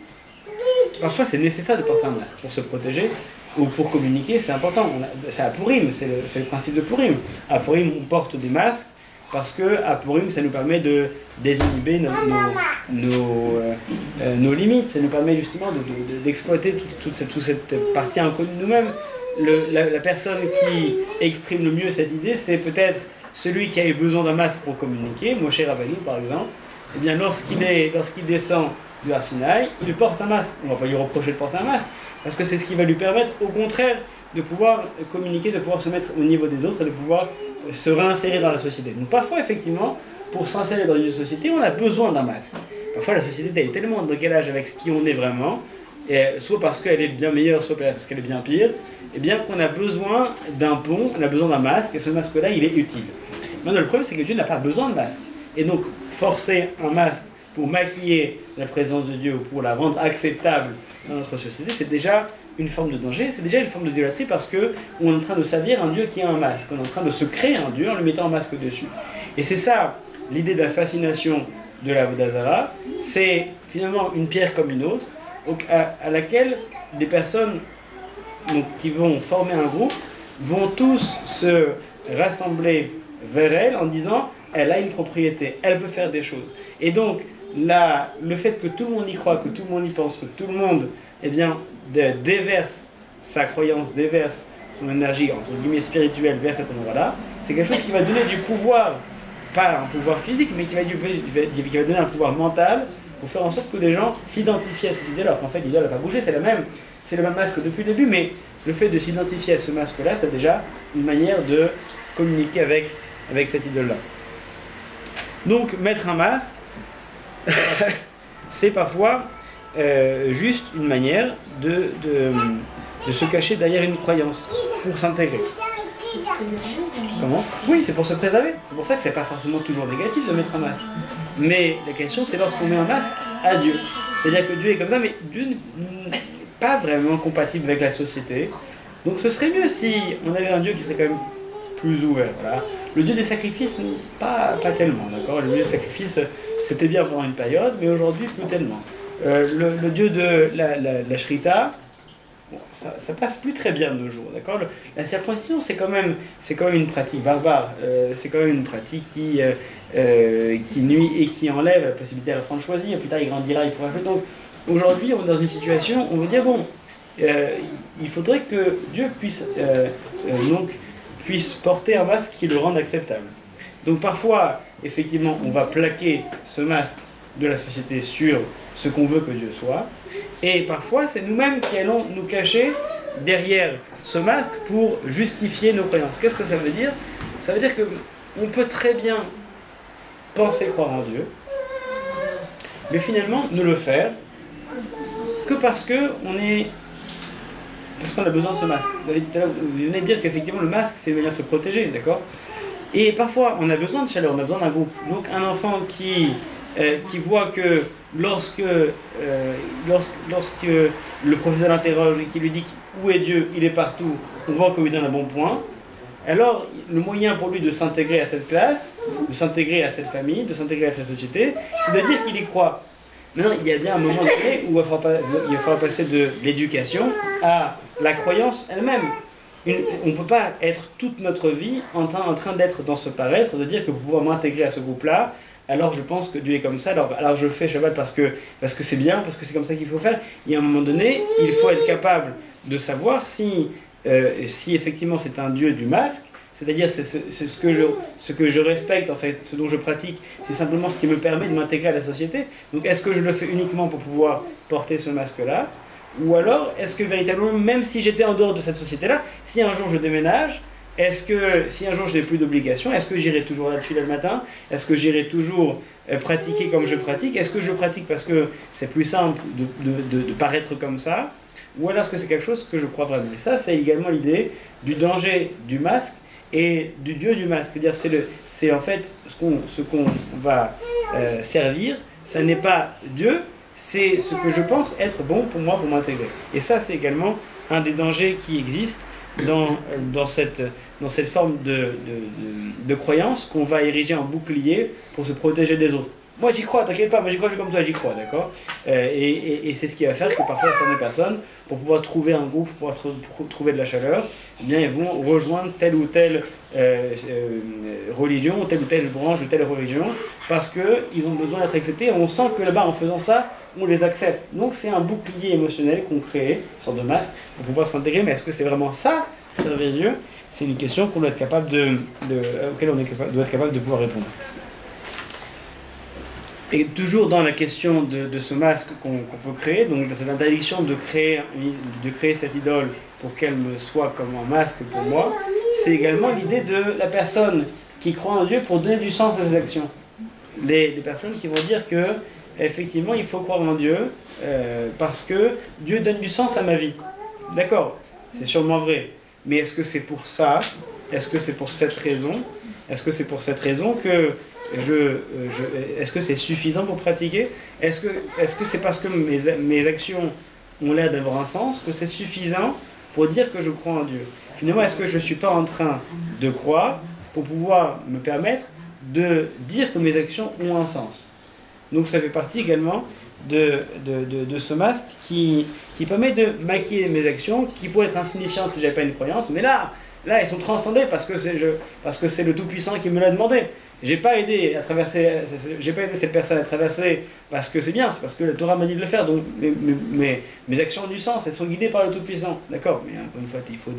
Speaker 1: parfois c'est nécessaire de porter un masque pour se protéger ou pour communiquer, c'est important. C'est à Purim, c'est le principe de Purim. À Purim, on porte des masques parce que à Purim, ça nous permet de désinhiber nos limites, ça nous permet justement d'exploiter toute cette partie inconnue de nous-mêmes. La personne qui exprime le mieux cette idée, c'est peut-être celui qui a eu besoin d'un masque pour communiquer, Moshe Rabbeinu par exemple. Eh bien, lorsqu'il descend du Har Sinaï, il porte un masque. On ne va pas lui reprocher de porter un masque, parce que c'est ce qui va lui permettre, au contraire, de pouvoir communiquer, de pouvoir se mettre au niveau des autres et de pouvoir se réinsérer dans la société. Donc parfois, effectivement, pour s'insérer dans une société, on a besoin d'un masque. Parfois, la société elle est tellement en décalage avec ce qui on est vraiment, soit parce qu'elle est bien meilleure, soit parce qu'elle est bien pire, et bien qu'on a besoin d'un pont, on a besoin d'un masque, et ce masque-là, il est utile. Maintenant, le problème, c'est que Dieu n'a pas besoin de masque. Et donc, forcer un masque pour maquiller la présence de Dieu ou pour la rendre acceptable dans notre société, c'est déjà une forme de danger, c'est déjà une forme de idolâtrie parce qu'on est en train de servir un Dieu qui a un masque, on est en train de se créer un Dieu en lui mettant un masque dessus. Et c'est ça l'idée de la fascination de la Avodah Zarah, c'est finalement une pierre comme une autre, à laquelle des personnes qui vont former un groupe vont tous se rassembler vers elle en disant elle a une propriété, elle peut faire des choses. Et donc le fait que tout le monde y croit, que tout le monde y pense, que tout le monde déverse sa croyance, déverse son énergie, entre guillemets spirituelle, vers cet endroit-là, c'est quelque chose qui va donner du pouvoir, pas un pouvoir physique, mais qui va donner un pouvoir mental pour faire en sorte que les gens s'identifient à cette idée, alors qu'en fait l'idée n'a pas bougé, c'est le même masque depuis le début, mais le fait de s'identifier à ce masque-là, c'est déjà une manière de communiquer avec cette idole-là. Donc mettre un masque, c'est parfois juste une manière de se cacher derrière une croyance pour s'intégrer. Comment ? Oui, c'est pour se préserver. C'est pour ça que c'est pas forcément toujours négatif de mettre un masque. Mais la question, c'est lorsqu'on met un masque à Dieu. C'est-à-dire que Dieu est comme ça, mais Dieu n'est pas vraiment compatible avec la société. Donc ce serait mieux si on avait un Dieu qui serait quand même plus ouvert. Voilà. Le Dieu des sacrifices, pas tellement, d'accord ? Le Dieu des sacrifices, c'était bien pendant une période, mais aujourd'hui, plus tellement. Le Dieu de la Shrita, bon, ça passe plus très bien de nos jours, d'accord ? La circoncision, c'est quand même une pratique barbare. C'est quand même une pratique qui nuit et qui enlève la possibilité à l'enfant de choisir. Plus tard, il grandira, il pourra faire. Donc, aujourd'hui, on est dans une situation où on veut dire, bon, il faudrait que Dieu puisse porter un masque qui le rende acceptable. Donc parfois, effectivement, on va plaquer ce masque de la société sur ce qu'on veut que Dieu soit, et parfois c'est nous-mêmes qui allons nous cacher derrière ce masque pour justifier nos croyances. Qu'est-ce que ça veut dire ? Ça veut dire qu'on peut très bien penser croire en Dieu, mais finalement ne le faire que parce qu'on a besoin de ce masque. Vous venez de dire qu'effectivement le masque c'est une manière de se protéger, d'accord ? Et parfois on a besoin de chaleur, on a besoin d'un groupe. Donc un enfant qui voit que lorsque le professeur l'interroge et qu'il lui dit où est Dieu, il est partout, on voit qu'on lui donne un bon point, alors le moyen pour lui de s'intégrer à cette classe, de s'intégrer à cette famille, de s'intégrer à cette société, c'est de dire qu'il y croit. Maintenant, il y a bien un moment donné où il va falloir passer de l'éducation à la croyance elle-même. On ne peut pas être toute notre vie en train d'être dans ce paraître, de dire que pour pouvoir m'intégrer à ce groupe-là, alors je pense que Dieu est comme ça, alors je fais Shabbat parce que c'est bien, parce que c'est comme ça qu'il faut faire. Et à un moment donné, il faut être capable de savoir si effectivement c'est un Dieu du masque, c'est-à-dire c'est ce que je respecte en fait, ce dont je pratique, c'est simplement ce qui me permet de m'intégrer à la société. Donc est-ce que je le fais uniquement pour pouvoir porter ce masque-là ? Ou alors, est-ce que véritablement, même si j'étais en dehors de cette société-là, si un jour je déménage, est-ce que si un jour je n'ai plus d'obligation, est-ce que j'irai toujours à la tefila le matin ? Est-ce que j'irai toujours pratiquer comme je pratique ? Est-ce que je pratique parce que c'est plus simple de paraître comme ça ? Ou alors est-ce que c'est quelque chose que je crois vraiment ? Et ça, c'est également l'idée du danger du masque et du Dieu du masque. C'est-à-dire, c'est en fait ce qu'on va servir, ça n'est pas Dieu, c'est ce que je pense être bon pour moi, pour m'intégrer. Et ça, c'est également un des dangers qui existent dans cette forme de croyance qu'on va ériger en bouclier pour se protéger des autres. moi j'y crois, t'inquiète pas, moi j'y crois comme toi, j'y crois, d'accord? Et c'est ce qui va faire que parfois certaines personnes, pour pouvoir trouver un groupe, pour pouvoir trouver de la chaleur, eh bien ils vont rejoindre telle ou telle religion, telle ou telle branche de telle religion, parce qu'ils ont besoin d'être acceptés, et on sent que là-bas, en faisant ça, on les accepte. Donc c'est un bouclier émotionnel qu'on crée, une sorte de masque, pour pouvoir s'intégrer, mais est-ce que c'est vraiment ça, servir Dieu? C'est une question qu'on doit être capable auquel doit être capable de pouvoir répondre. Et toujours dans la question de ce masque qu'on peut créer, donc de cette interdiction de créer cette idole pour qu'elle me soit comme un masque pour moi, c'est également l'idée de la personne qui croit en Dieu pour donner du sens à ses actions. Les personnes qui vont dire que effectivement il faut croire en Dieu parce que Dieu donne du sens à ma vie. D'accord, c'est sûrement vrai. Mais est-ce que c'est pour ça? Est-ce que c'est pour cette raison? Est-ce que c'est pour cette raison que est-ce que c'est suffisant pour pratiquer? Est-ce que c'est parce que mes actions ont l'air d'avoir un sens que c'est suffisant pour dire que je crois en Dieu? Finalement, est-ce que je ne suis pas en train de croire pour pouvoir me permettre de dire que mes actions ont un sens? Donc ça fait partie également de ce masque qui permet de maquiller mes actions, qui pourraient être insignifiantes si je n'avais pas une croyance, mais là elles sont transcendées parce que c'est le Tout-Puissant qui me l'a demandé. J'ai pas aidé cette personne à traverser parce que c'est bien, c'est parce que la Torah m'a dit de le faire. Donc mes actions ont du sens, elles sont guidées par le Tout-Puissant. D'accord, mais encore une fois, il faut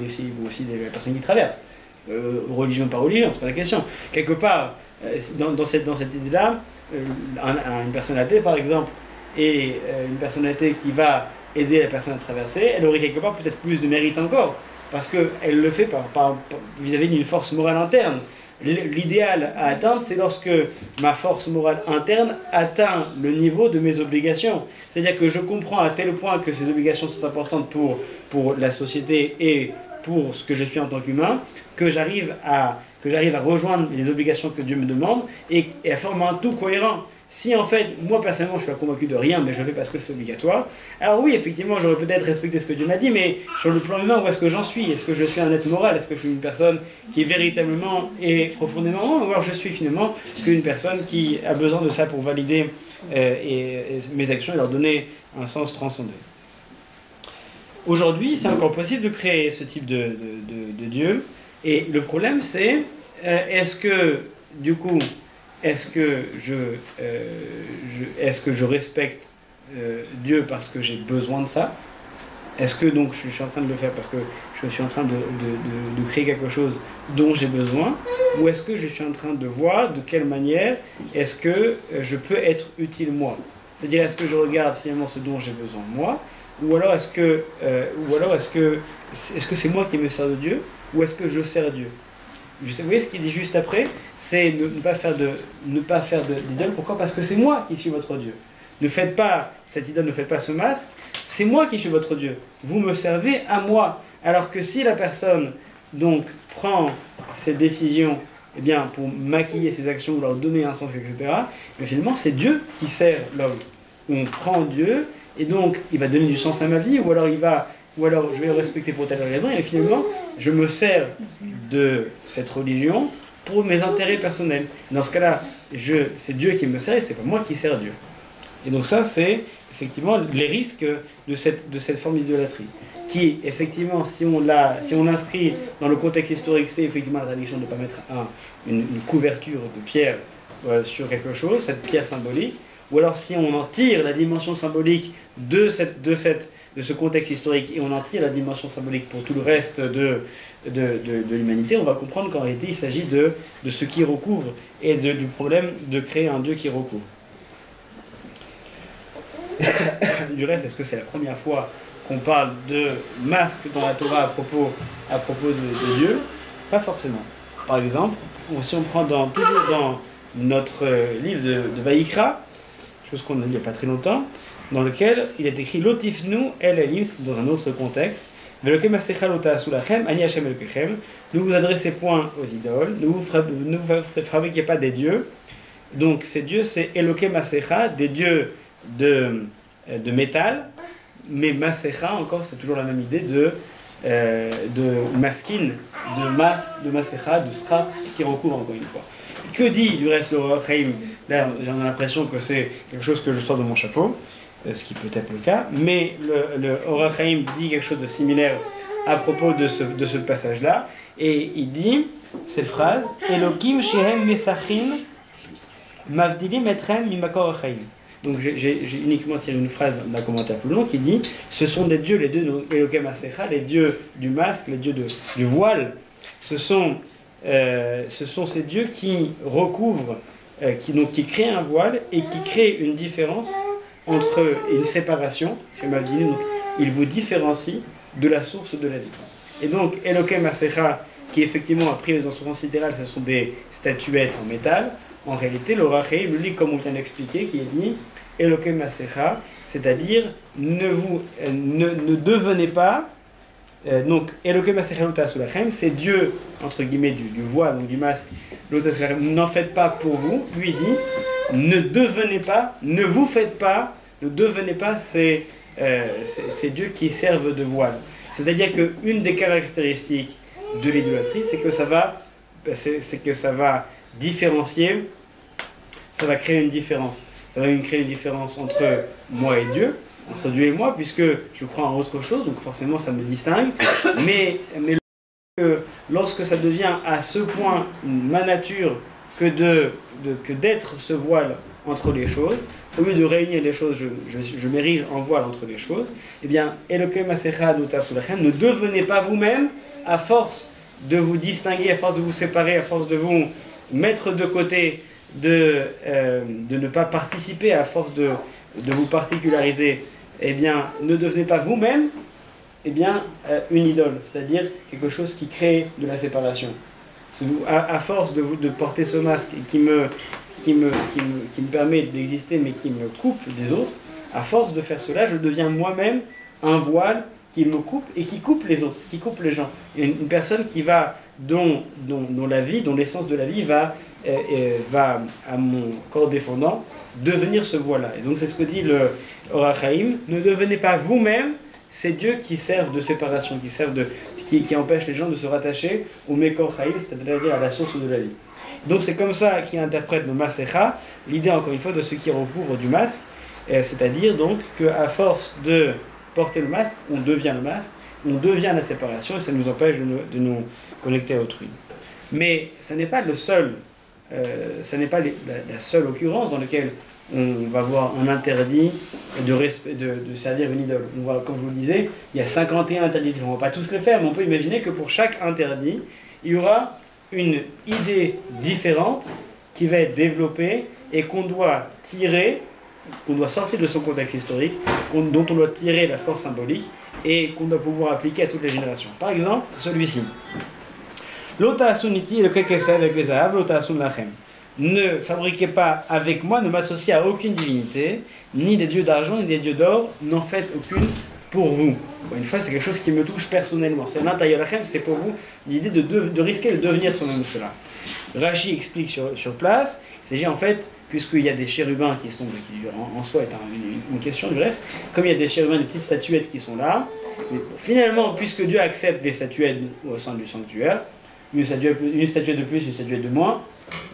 Speaker 1: aussi des personnes qui traversent. Religion par religion, c'est pas la question. Quelque part, dans cette idée-là, une personne athée par exemple, et une personne athée qui va aider la personne à traverser, elle aurait quelque part peut-être plus de mérite encore, parce qu'elle le fait vis-à-vis d'une force morale interne. L'idéal à atteindre, c'est lorsque ma force morale interne atteint le niveau de mes obligations. C'est-à-dire que je comprends à tel point que ces obligations sont importantes pour la société et pour ce que je suis en tant qu'humain, que j'arrive à rejoindre les obligations que Dieu me demande et à former un tout cohérent. Si en fait, moi personnellement, je suis convaincu de rien, mais je le fais parce que c'est obligatoire, alors oui, effectivement, j'aurais peut-être respecté ce que Dieu m'a dit, mais sur le plan humain, où est-ce que j'en suis? Est-ce que je suis un être moral? Est-ce que je suis une personne qui est véritablement et profondément, ou alors je suis finalement qu'une personne qui a besoin de ça pour valider mes actions et leur donner un sens transcendé? Aujourd'hui, c'est encore possible de créer ce type de Dieu, et le problème c'est, est-ce que je respecte Dieu parce que j'ai besoin de ça? Est-ce que donc je suis en train de le faire parce que je suis en train de créer quelque chose dont j'ai besoin? Ou est-ce que je suis en train de voir de quelle manière est-ce que je peux être utile moi? C'est-à-dire, est-ce que je regarde finalement ce dont j'ai besoin moi? Ou alors est-ce que c'est moi qui me sers de Dieu? Ou est-ce que je sers Dieu? Vous voyez ce qu'il dit juste après, c'est ne pas faire d'idole. Pourquoi? Parce que c'est moi qui suis votre Dieu. Ne faites pas cette idole, ne faites pas ce masque. C'est moi qui suis votre Dieu. Vous me servez à moi. Alors que si la personne donc prend cette décision, eh bien, pour maquiller ses actions, leur donner un sens, etc., mais finalement c'est Dieu qui sert l'homme. On prend Dieu et donc il va donner du sens à ma vie, ou alors je vais le respecter pour telle raison, et finalement, je me sers de cette religion pour mes intérêts personnels. Dans ce cas-là, c'est Dieu qui me sert et c'est pas moi qui sers Dieu. Et donc ça, c'est effectivement les risques de cette forme d'idolâtrie, qui, effectivement, si on l'inscrit dans le contexte historique, c'est effectivement l'interdiction de ne pas mettre une couverture de pierre sur quelque chose, cette pierre symbolique, ou alors si on en tire la dimension symbolique de ce contexte historique et on en tire la dimension symbolique pour tout le reste de l'humanité, on va comprendre qu'en réalité il s'agit de ce qui recouvre et du problème de créer un Dieu qui recouvre. Du reste, est-ce que c'est la première fois qu'on parle de masque dans la Torah à propos de Dieu? Pas forcément. Par exemple, si on prend toujours dans notre livre de Vaïkra, chose qu'on a lu il n'y a pas très longtemps, dans lequel il est écrit Lotifnu el elim, dans un autre contexte. Ne vous adressez point aux idoles, ne vous fabriquez pas des dieux. Donc ces dieux, c'est Eloke Masecha, des dieux de métal, mais Masecha, encore, c'est toujours la même idée de maskin, de masque, de Masecha, de strap, qui recouvre encore une fois. Que dit du reste le Or HaChaim? Là, j'en ai l'impression que c'est quelque chose que je sors de mon chapeau, ce qui peut être le cas, mais le Or HaChaim dit quelque chose de similaire à propos de ce passage-là, et il dit cette phrase Elokim shehem mesachim mavdilim etrem mimakor HaChaim. Donc j'ai uniquement tiré une phrase d'un commentaire plus long qui dit ce sont des dieux, les dieux de Elokim Asecha, les dieux du masque, les dieux du voile, ce sont ces dieux qui recouvrent, qui créent un voile et qui créent une différence entre une séparation, donc il vous différencie de la source de la vie. Et donc Elokim Asecha, qui effectivement a pris dans son sens littéral, ce sont des statuettes en métal. En réalité, le Or HaChaim le lit comme on vient d'expliquer, qui est dit Elokim Asecha, c'est-à-dire ne devenez pas. Donc Elokim Asecha Lotasulachem, c'est Dieu entre guillemets du voile, donc du masque. N'en faites pas pour vous. Lui dit ne devenez pas, ne vous faites pas, ne devenez pas ces dieux qui servent de voile. C'est-à-dire qu'une des caractéristiques de l'idolâtrie, c'est que ça va différencier, ça va créer une différence. Ça va créer une différence entre moi et Dieu, entre Dieu et moi, puisque je crois en autre chose, donc forcément ça me distingue. Mais lorsque ça devient à ce point ma nature que d'être ce voile entre les choses, au lieu de réunir les choses, je m'érige en voile entre les choses, eh bien, Elokim Asecha Lotasulachem, ne devenez pas vous-même, à force de vous distinguer, à force de vous séparer, à force de vous mettre de côté, de ne pas participer, à force de vous particulariser, eh bien, ne devenez pas vous-même, eh bien, une idole, c'est-à-dire quelque chose qui crée de la séparation. À force de porter ce masque et qui me permet d'exister mais qui me coupe des autres, à force de faire cela, je deviens moi-même un voile qui me coupe et qui coupe les autres, qui coupe les gens. Une personne dont la vie, dont l'essence de la vie va à mon corps défendant devenir ce voile-là. Et donc c'est ce que dit le Or HaChaim, ne devenez pas vous-même ces dieux qui servent de séparation, qui empêchent les gens de se rattacher au Mekor Chaim, c'est-à-dire à la source de la vie. Donc c'est comme ça qu'il interprète le Masecha, l'idée encore une fois de ce qui recouvre du masque, c'est-à-dire donc qu'à force de porter le masque, on devient le masque, on devient la séparation et ça nous empêche de nous connecter à autrui. Mais ça n'est pas le seul, ça n'est pas la seule occurrence dans laquelle on va voir un interdit de servir une idole. On voit, comme je vous le disais, il y a 51 interdits. On ne va pas tous les faire, mais on peut imaginer que pour chaque interdit, il y aura une idée différente qui va être développée et qu'on doit tirer, qu'on doit sortir de son contexte historique, dont on doit tirer la force symbolique et qu'on doit pouvoir appliquer à toutes les générations. Par exemple, celui-ci. L'otaasuniti et le kekesev avec les zahav, l'otaasun lachem. Ne fabriquez pas avec moi, ne m'associez à aucune divinité, ni des dieux d'argent, ni des dieux d'or, n'en faites aucune pour vous. Bon, une fois, c'est quelque chose qui me touche personnellement. C'est l'intayolachem, c'est pour vous l'idée de risquer de devenir soi-même cela. Rashi explique sur place, il s'agit en fait, puisqu'il y a des chérubins qui en soi est une question du reste, comme il y a des chérubins, des petites statuettes qui sont là, mais finalement, puisque Dieu accepte les statuettes au sein du sanctuaire, une statuette de plus, une statuette de moins,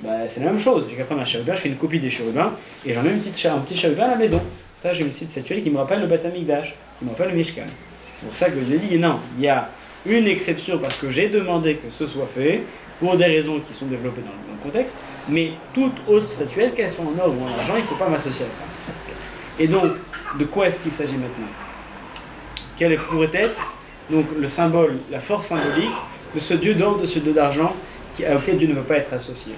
Speaker 1: bah, c'est la même chose. J'ai prendre un chérubin, je fais une copie des chérubins, et j'en ai un petit chérubin à la maison. Ça, j'ai une petite statuette qui me rappelle le Beth Amikdash, qui me rappelle le Mishkan. C'est pour ça que je dis non, il y a une exception parce que j'ai demandé que ce soit fait, pour des raisons qui sont développées dans le contexte, mais toute autre statuette, qu'elle soit en or ou en argent, il ne faut pas m'associer à ça. Et donc, de quoi est-ce qu'il s'agit maintenant? Quel pourrait être donc, le symbole, la force symbolique de ce dieu d'or, de ce dieu d'argent auquel Dieu ne veut pas être associé?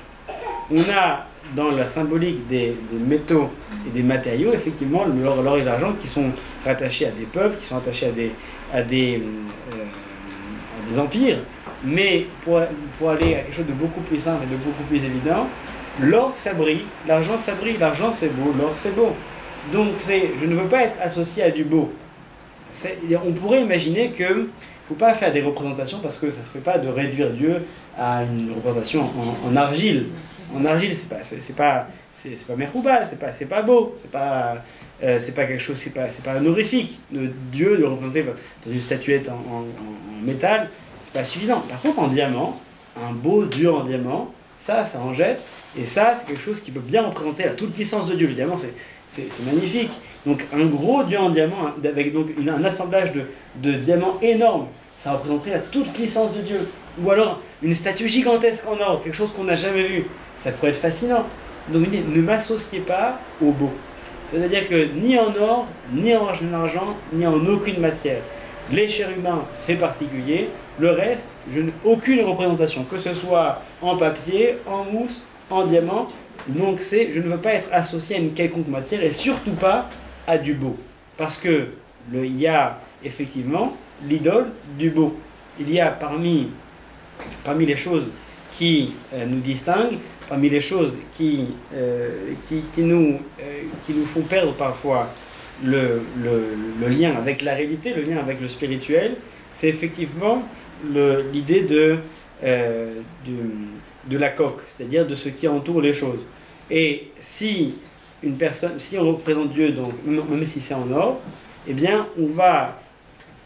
Speaker 1: On a dans la symbolique des métaux et des matériaux, effectivement, l'or et l'argent qui sont rattachés à des peuples, qui sont attachés à des empires, mais pour aller à quelque chose de beaucoup plus simple et de beaucoup plus évident, l'or ça brille, l'argent ça brille, l'argent c'est beau, l'or c'est beau. Donc je ne veux pas être associé à du beau. On pourrait imaginer qu'il ne faut pas faire des représentations parce que ça ne se fait pas de réduire Dieu à une représentation en argile. En argile, c'est pas merkouba, c'est pas beau, c'est pas quelque chose, c'est pas honorifique. Dieu de représenter dans une statuette en métal, c'est pas suffisant. Par contre, en diamant, un beau Dieu en diamant, ça en jette, et ça, c'est quelque chose qui peut bien représenter la toute-puissance de Dieu. Évidemment, c'est magnifique. Donc, un gros dieu en diamant, avec donc un assemblage de diamants énormes, ça représenterait la toute-puissance de Dieu. Ou alors, une statue gigantesque en or, quelque chose qu'on n'a jamais vu. Ça pourrait être fascinant. Donc, ne m'associez pas au beau. C'est-à-dire que ni en or, ni en argent, ni en aucune matière. Les chérubins, c'est particulier. Le reste, je n'ai aucune représentation, que ce soit en papier, en mousse, en diamant. Donc je ne veux pas être associé à une quelconque matière et surtout pas à du beau. Parce que il y a effectivement l'idole du beau. Il y a parmi les choses qui nous distinguent, parmi les choses qui nous font perdre parfois le lien avec la réalité, le lien avec le spirituel, c'est effectivement l'idée de la coque, c'est-à-dire de ce qui entoure les choses. Et si on représente Dieu, donc, même si c'est en or, eh bien, on va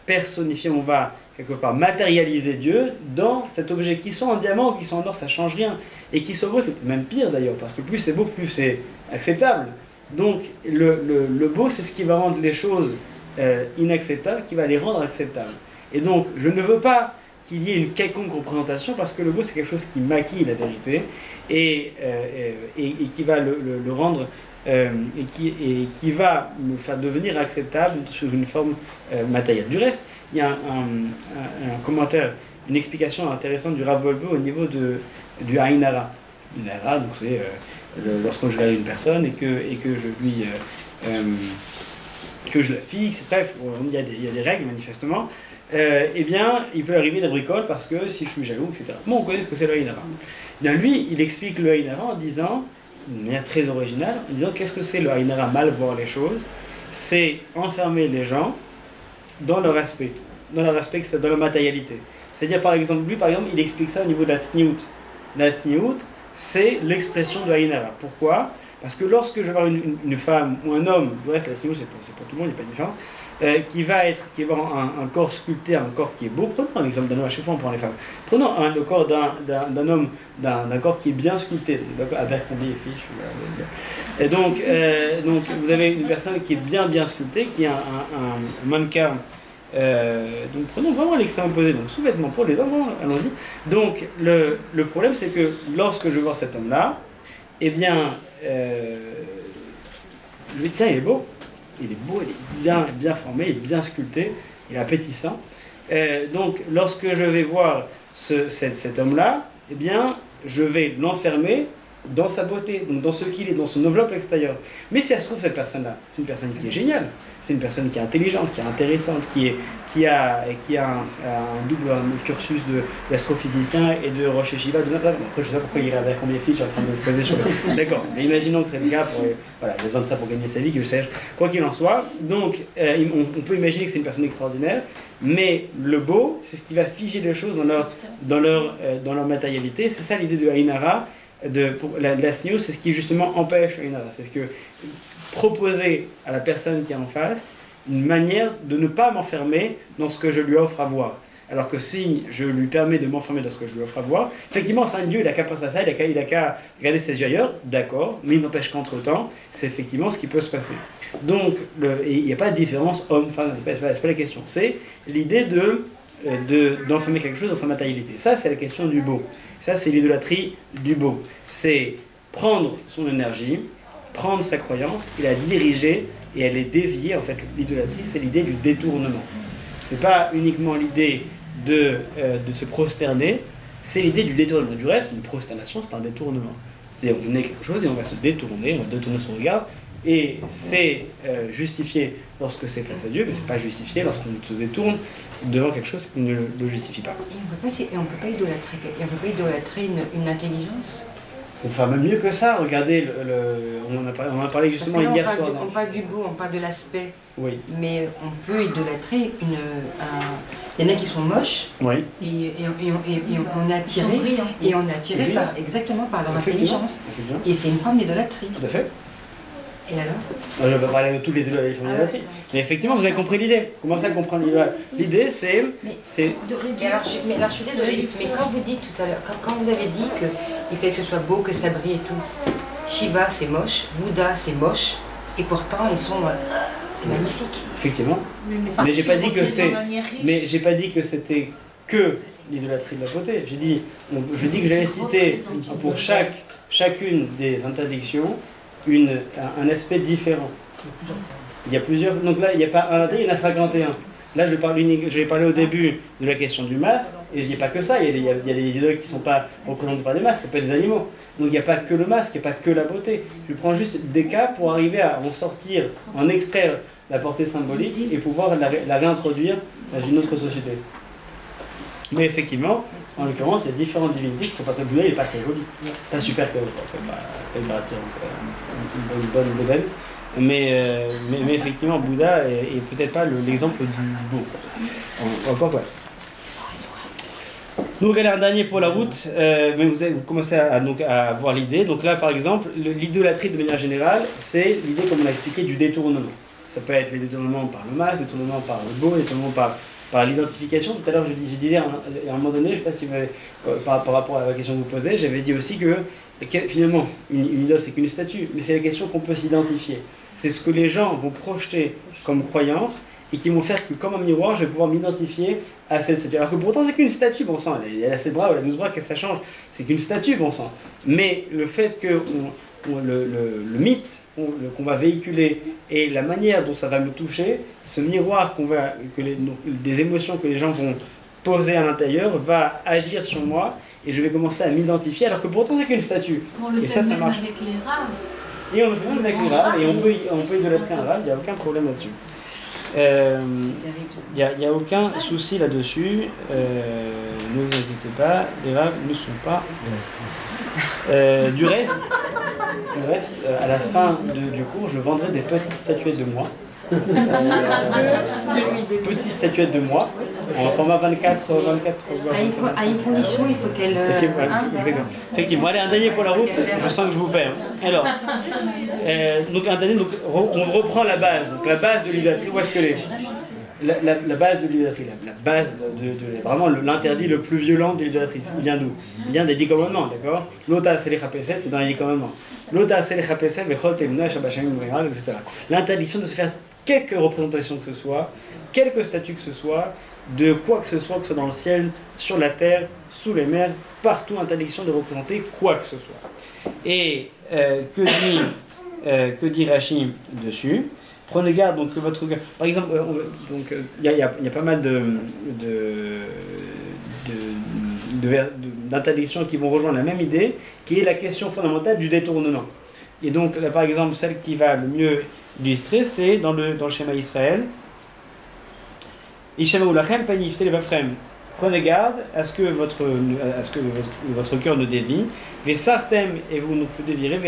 Speaker 1: personnifier, on va quelque part matérialiser Dieu dans cet objet. Qui sont en diamant ou qui sont en or, ça ne change rien. Et qui soit beau, c'est même pire d'ailleurs, parce que plus c'est beau, plus c'est acceptable. Donc, le beau, c'est ce qui va rendre les choses inacceptables, qui va les rendre acceptables. Et donc, je ne veux pas qu'il y ait une quelconque représentation, parce que le beau, c'est quelque chose qui maquille la vérité, et qui va le rendre, et qui va me faire devenir acceptable sous une forme matérielle. Du reste, il y a un commentaire, une explication intéressante du Rav Wolbe au niveau du Aïn Hara. Aïn Hara, donc c'est lorsque je regarde une personne et que je la fixe, bref, il y a des règles manifestement, eh bien, il peut arriver des bricoles parce que si je suis jaloux, etc. Bon, on connaît ce que c'est le Aïn Hara. Bien, lui, il explique le Aïn Hara en disant, d'une manière très originale, en disant qu'est-ce que c'est le Aïn Hara, mal voir les choses, c'est enfermer les gens dans leur aspect, dans leur matérialité. C'est-à-dire, par exemple, il explique ça au niveau de la tsniout. La tsniout, c'est l'expression de Aïn Hara. Pourquoi ? Parce que lorsque je vais voir une femme ou un homme, du reste la tsniout c'est pour tout le monde, il n'y a pas de différence, qui va avoir un corps sculpté, un corps qui est beau. Prenons un exemple d'un homme, à chaque fois on prend les femmes. Prenons le corps d'un homme, d'un corps qui est bien sculpté, Abercrombie et Fitch. Et donc vous avez une personne qui est bien sculptée, qui a un mannequin. Donc prenons vraiment l'extrême opposé, donc sous-vêtements pour les hommes, allons-y. Donc le problème c'est que lorsque je vois cet homme-là, eh bien, je me dis tiens, il est beau, il est bien formé, il est bien sculpté, il est appétissant. Donc lorsque je vais voir cet homme-là, eh bien, je vais l'enfermer dans sa beauté, donc dans ce qu'il est, dans son enveloppe extérieure. Mais si elle se trouve, cette personne-là, c'est une personne qui est géniale, c'est une personne qui est intelligente, qui est intéressante, qui a un double cursus d'astrophysicien et de Rosh Yeshiva. Après, je ne sais pas pourquoi il est avec combien de fiches, je suis en train de me poser sur le... D'accord, mais imaginons que c'est le cas, il a besoin de ça pour gagner sa vie, que je sais. Quoi qu'il en soit, donc on peut imaginer que c'est une personne extraordinaire, mais le beau, c'est ce qui va figer les choses dans leur matérialité. C'est ça l'idée de Aïn Hara. La SNIO, c'est ce qui justement empêche Aïn Hara. C'est ce que proposer à la personne qui est en face une manière de ne pas m'enfermer dans ce que je lui offre à voir. Alors que si je lui permets de m'enfermer dans ce que je lui offre à voir, effectivement, c'est un Dieu, il n'a qu'à penser à ça, il n'a qu'à regarder ses yeux ailleurs, d'accord, mais il n'empêche qu'entre-temps, c'est effectivement ce qui peut se passer. Donc, il n'y a pas de différence homme-femme, c'est pas la question. C'est l'idée d'enfermer quelque chose dans sa matérialité. Ça, c'est la question du beau. Ça, c'est l'idolâtrie du beau. C'est prendre son énergie, prendre sa croyance et la diriger et elle est déviée. En fait, l'idolâtrie, c'est l'idée du détournement. C'est pas uniquement l'idée de se prosterner, c'est l'idée du détournement. Du reste, une prosternation, c'est un détournement. C'est-à-dire, on est quelque chose et on va se détourner, on va détourner son regard, et c'est justifié lorsque c'est face à Dieu, mais c'est pas justifié lorsqu'on se détourne devant quelque chose qui ne le justifie pas.
Speaker 2: Et on ne peut pas idolâtrer une intelligence.
Speaker 1: Enfin, même mieux que ça, regardez, on en a parlé justement hier soir.
Speaker 2: On parle du beau, on parle de l'aspect.
Speaker 1: Oui.
Speaker 2: Mais on peut idolâtrer il y en a qui sont moches,
Speaker 1: oui.
Speaker 2: et on est attiré, exactement par leur intelligence. Et c'est une forme d'idolâtrie.
Speaker 1: Tout à fait.
Speaker 2: Et alors?
Speaker 1: Je ne vais pas parler de toutes les idolâtries, mais effectivement, vous avez compris l'idée. Commencez à comprendre l'idée. L'idée, c'est...
Speaker 2: Mais alors, je suis désolée, mais quand vous dites tout à l'heure, quand vous avez dit qu'il fallait que ce soit beau, que ça brille et tout, Shiva c'est moche, Bouddha c'est moche, et pourtant ils sont... c'est magnifique.
Speaker 1: Effectivement. Mais j'ai pas dit que c'est... Mais j'ai pas dit que c'était que l'idolâtrie de la beauté. J'ai dit que j'allais citer pour chacune des interdictions un aspect différent. Il y a plusieurs... Donc là, il n'y a pas un interdit, il y en a 51. Là, je vais parler au début de la question du masque, et je dis pas que ça, il y a des idoles qui ne sont pas représentés par des masques, il n'y a pas des animaux. Donc il n'y a pas que le masque, il n'y a pas que la beauté. Je prends juste des cas pour arriver à en sortir, en extraire la portée symbolique et pouvoir la réintroduire dans une autre société. Mais effectivement, en l'occurrence, il y a différentes divinités qui ne sont pas très belles, il n'est pas très joli. Pas super que une bonne modèle. Mais effectivement, Bouddha est peut-être pas l'exemple du beau. Encore quoi. Donc elle a un dernier pour la route, mais vous commencez à voir l'idée. Donc là, par exemple, l'idolâtrie de manière générale, c'est l'idée, comme on l'a expliqué, du détournement. Ça peut être les détournements par le masque, détournements par le beau, détournements par l'identification. Tout à l'heure, je disais à un moment donné, je ne sais pas si par rapport à la question que vous posez, j'avais dit aussi que finalement, une idole, c'est qu'une statue, mais c'est la question qu'on peut s'identifier. C'est ce que les gens vont projeter comme croyance et qui vont faire que, comme un miroir, je vais pouvoir m'identifier à cette statue. Alors que pourtant, c'est qu'une statue, bon sang. Elle a 7 bras, elle a 12 bras, qu'est-ce que ça change? C'est qu'une statue, bon sang. Mais le fait que le mythe qu'on va véhiculer et la manière dont ça va me toucher, ce miroir des émotions que les gens vont poser à l'intérieur va agir sur moi et je vais commencer à m'identifier alors que pourtant c'est qu'une statue. Et ça marche.
Speaker 4: Avec les raves.
Speaker 1: Et on le fait même avec les raves et on peut idolâtrer un rave, il n'y a aucun problème là-dessus. Il n'y a aucun souci là-dessus, ne vous inquiétez pas, les raves ne sont pas restés. Du reste, à la fin du cours, je vendrai des petites statuettes de moi. Petites statuettes de moi, en format 24.
Speaker 2: À une condition, il faut qu'elle...
Speaker 1: Effectivement, allez, un dernier pour la route, je sens que je vous perds. Alors, donc un dernier, on reprend la base. Donc la base de l'idolâtrie, où est-ce qu'elle est? La base de l'idolâtrie, la base vraiment l'interdit le plus violent de l'idolâtrie, il vient d'où? Il vient des 10 commandements, d'accord? L'ota selecha pesel, c'est dans les 10 commandements. L'ota selecha pesel, vechol temuna shabashim, etc. L'interdiction de se faire quelque représentation que ce soit, quelque statut que ce soit, de quoi que ce soit dans le ciel, sur la terre, sous les mers, partout, interdiction de représenter quoi que ce soit. Et que dit Rashi dessus? Prenez garde donc que votre cœur. Par exemple, il y a pas mal d'interdictions qui vont rejoindre la même idée, qui est la question fondamentale du détournement. Et donc là, par exemple, celle qui va le mieux illustrer, c'est dans le schéma Israël. Prenez garde à ce que votre cœur ne dévie. Vesartem, et vous nous dévirez,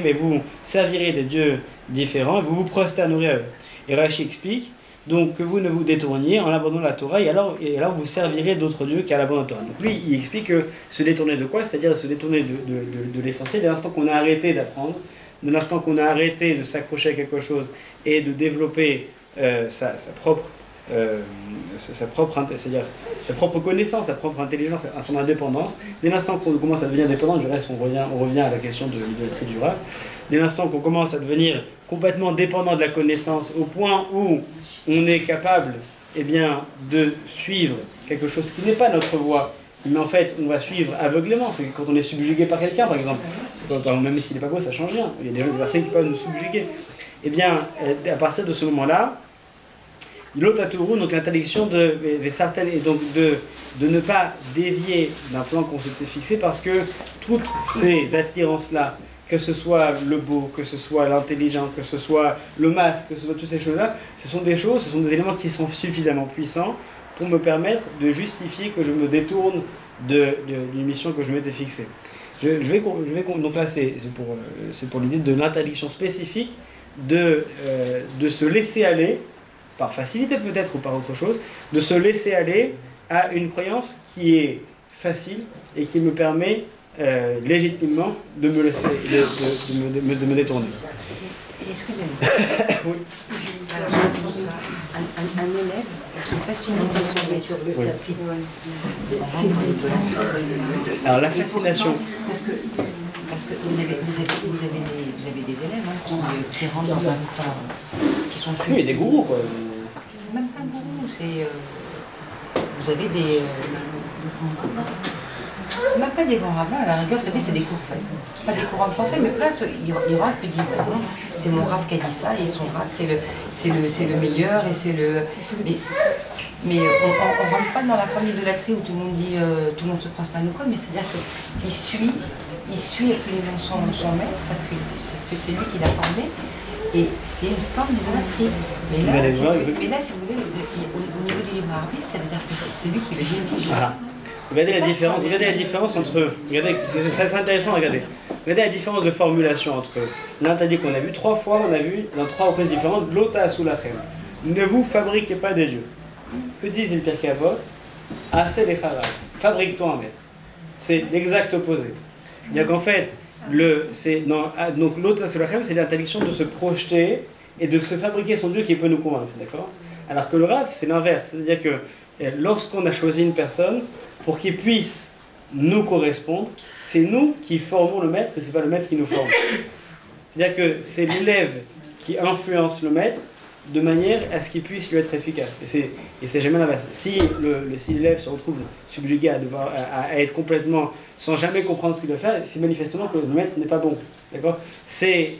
Speaker 1: et vous servirez des dieux différents, et vous vous prosternerez à eux. Et Rashi explique donc que vous ne vous détourniez en abandonnant la Torah, et alors vous servirez d'autres dieux qu'à l'abandon de la Torah. Donc lui, il explique que se détourner de quoi? C'est-à-dire se détourner de l'essentiel, dès l'instant qu'on a arrêté d'apprendre, de l'instant qu'on a arrêté de s'accrocher à quelque chose et de développer sa propre connaissance, sa propre intelligence, son indépendance. Dès l'instant qu'on commence à devenir dépendant, du reste on revient à la question de l'idolâtrie du rave. Dès l'instant qu'on commence à devenir complètement dépendant de la connaissance au point où on est capable de suivre quelque chose qui n'est pas notre voie, mais en fait on va suivre aveuglément. C'est quand on est subjugué par quelqu'un, par exemple. Même s'il n'est pas beau, ça ne change rien. Il y a des personnes qui peuvent nous subjuguer. À partir de ce moment-là, l'otatourou, donc l'interdiction de ne pas dévier d'un plan qu'on s'était fixé, parce que toutes ces attirances-là, que ce soit le beau, que ce soit l'intelligent, que ce soit le masque, que ce soit toutes ces choses-là, ce sont des éléments qui sont suffisamment puissants pour me permettre de justifier que je me détourne d'une mission que je m'étais fixée. Donc là, c'est pour l'idée de l'interdiction spécifique de se laisser aller, par facilité peut-être ou par autre chose, de se laisser aller à une croyance qui est facile et qui me permet légitimement de me laisser, de me détourner.
Speaker 2: Excusez-moi.
Speaker 1: Oui.
Speaker 2: Alors, un élève qui est fasciné par son maître.
Speaker 1: Alors la fascination.
Speaker 2: Parce que vous avez des élèves qui rentrent dans un qui sont suivis.
Speaker 1: Oui, des gourous quoi.
Speaker 2: C'est même pas un gourou, c'est vous avez des c'est même pas des grands rabbins, à la rigueur, ça fait c'est des cours, pas des courants de pensée, mais presque, il rentre et dit, bah non, c'est mon Rav qui a dit ça, et son Rav c'est le meilleur, et c'est le... Mais on ne rentre pas dans la forme d'idolâtrie où tout le monde dit, tout le monde se prosterne ou quoi, mais c'est-à-dire qu'il suit absolument son maître, parce que c'est lui qui l'a formé, et c'est une forme d'idolâtrie. Mais là, si vous voulez, au niveau du libre arbitre, ça veut dire que c'est lui qui le dirige.
Speaker 1: Regardez la différence entre... Regardez, c'est intéressant, regardez. Regardez la différence de formulation entre... Là, t'as dit qu'on a vu 3 fois, on a vu dans 3 reprises différentes, l'ota sous la crème. Ne vous fabriquez pas des dieux. Que disent les Pirkei Avot? Assez les charav. Fabrique-toi un maître. C'est l'exact opposé. C'est-à-dire qu'en fait, donc l'ota sous la crème, c'est l'interdiction de se projeter et de se fabriquer son dieu qui peut nous convaincre, d'accord? Alors que le Rav, c'est l'inverse. C'est-à-dire que lorsqu'on a choisi une personne, pour qu'il puisse nous correspondre, c'est nous qui formons le maître et c'est pas le maître qui nous forme. C'est-à-dire que c'est l'élève qui influence le maître de manière à ce qu'il puisse lui être efficace. Et c'est jamais l'inverse. Si l'élève se retrouve subjugué à être complètement sans jamais comprendre ce qu'il doit faire, c'est manifestement que le maître n'est pas bon. D'accord? C'est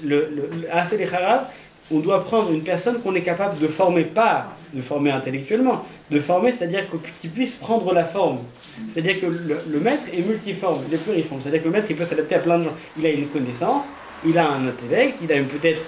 Speaker 1: assez les charav. On doit prendre une personne qu'on est capable de former, pas de former intellectuellement, de former, c'est-à-dire qu'il puisse prendre la forme. C'est-à-dire que le maître est multiforme, il est pluriforme. C'est-à-dire que le maître, il peut s'adapter à plein de gens. Il a une connaissance, il a un intellect, il a peut-être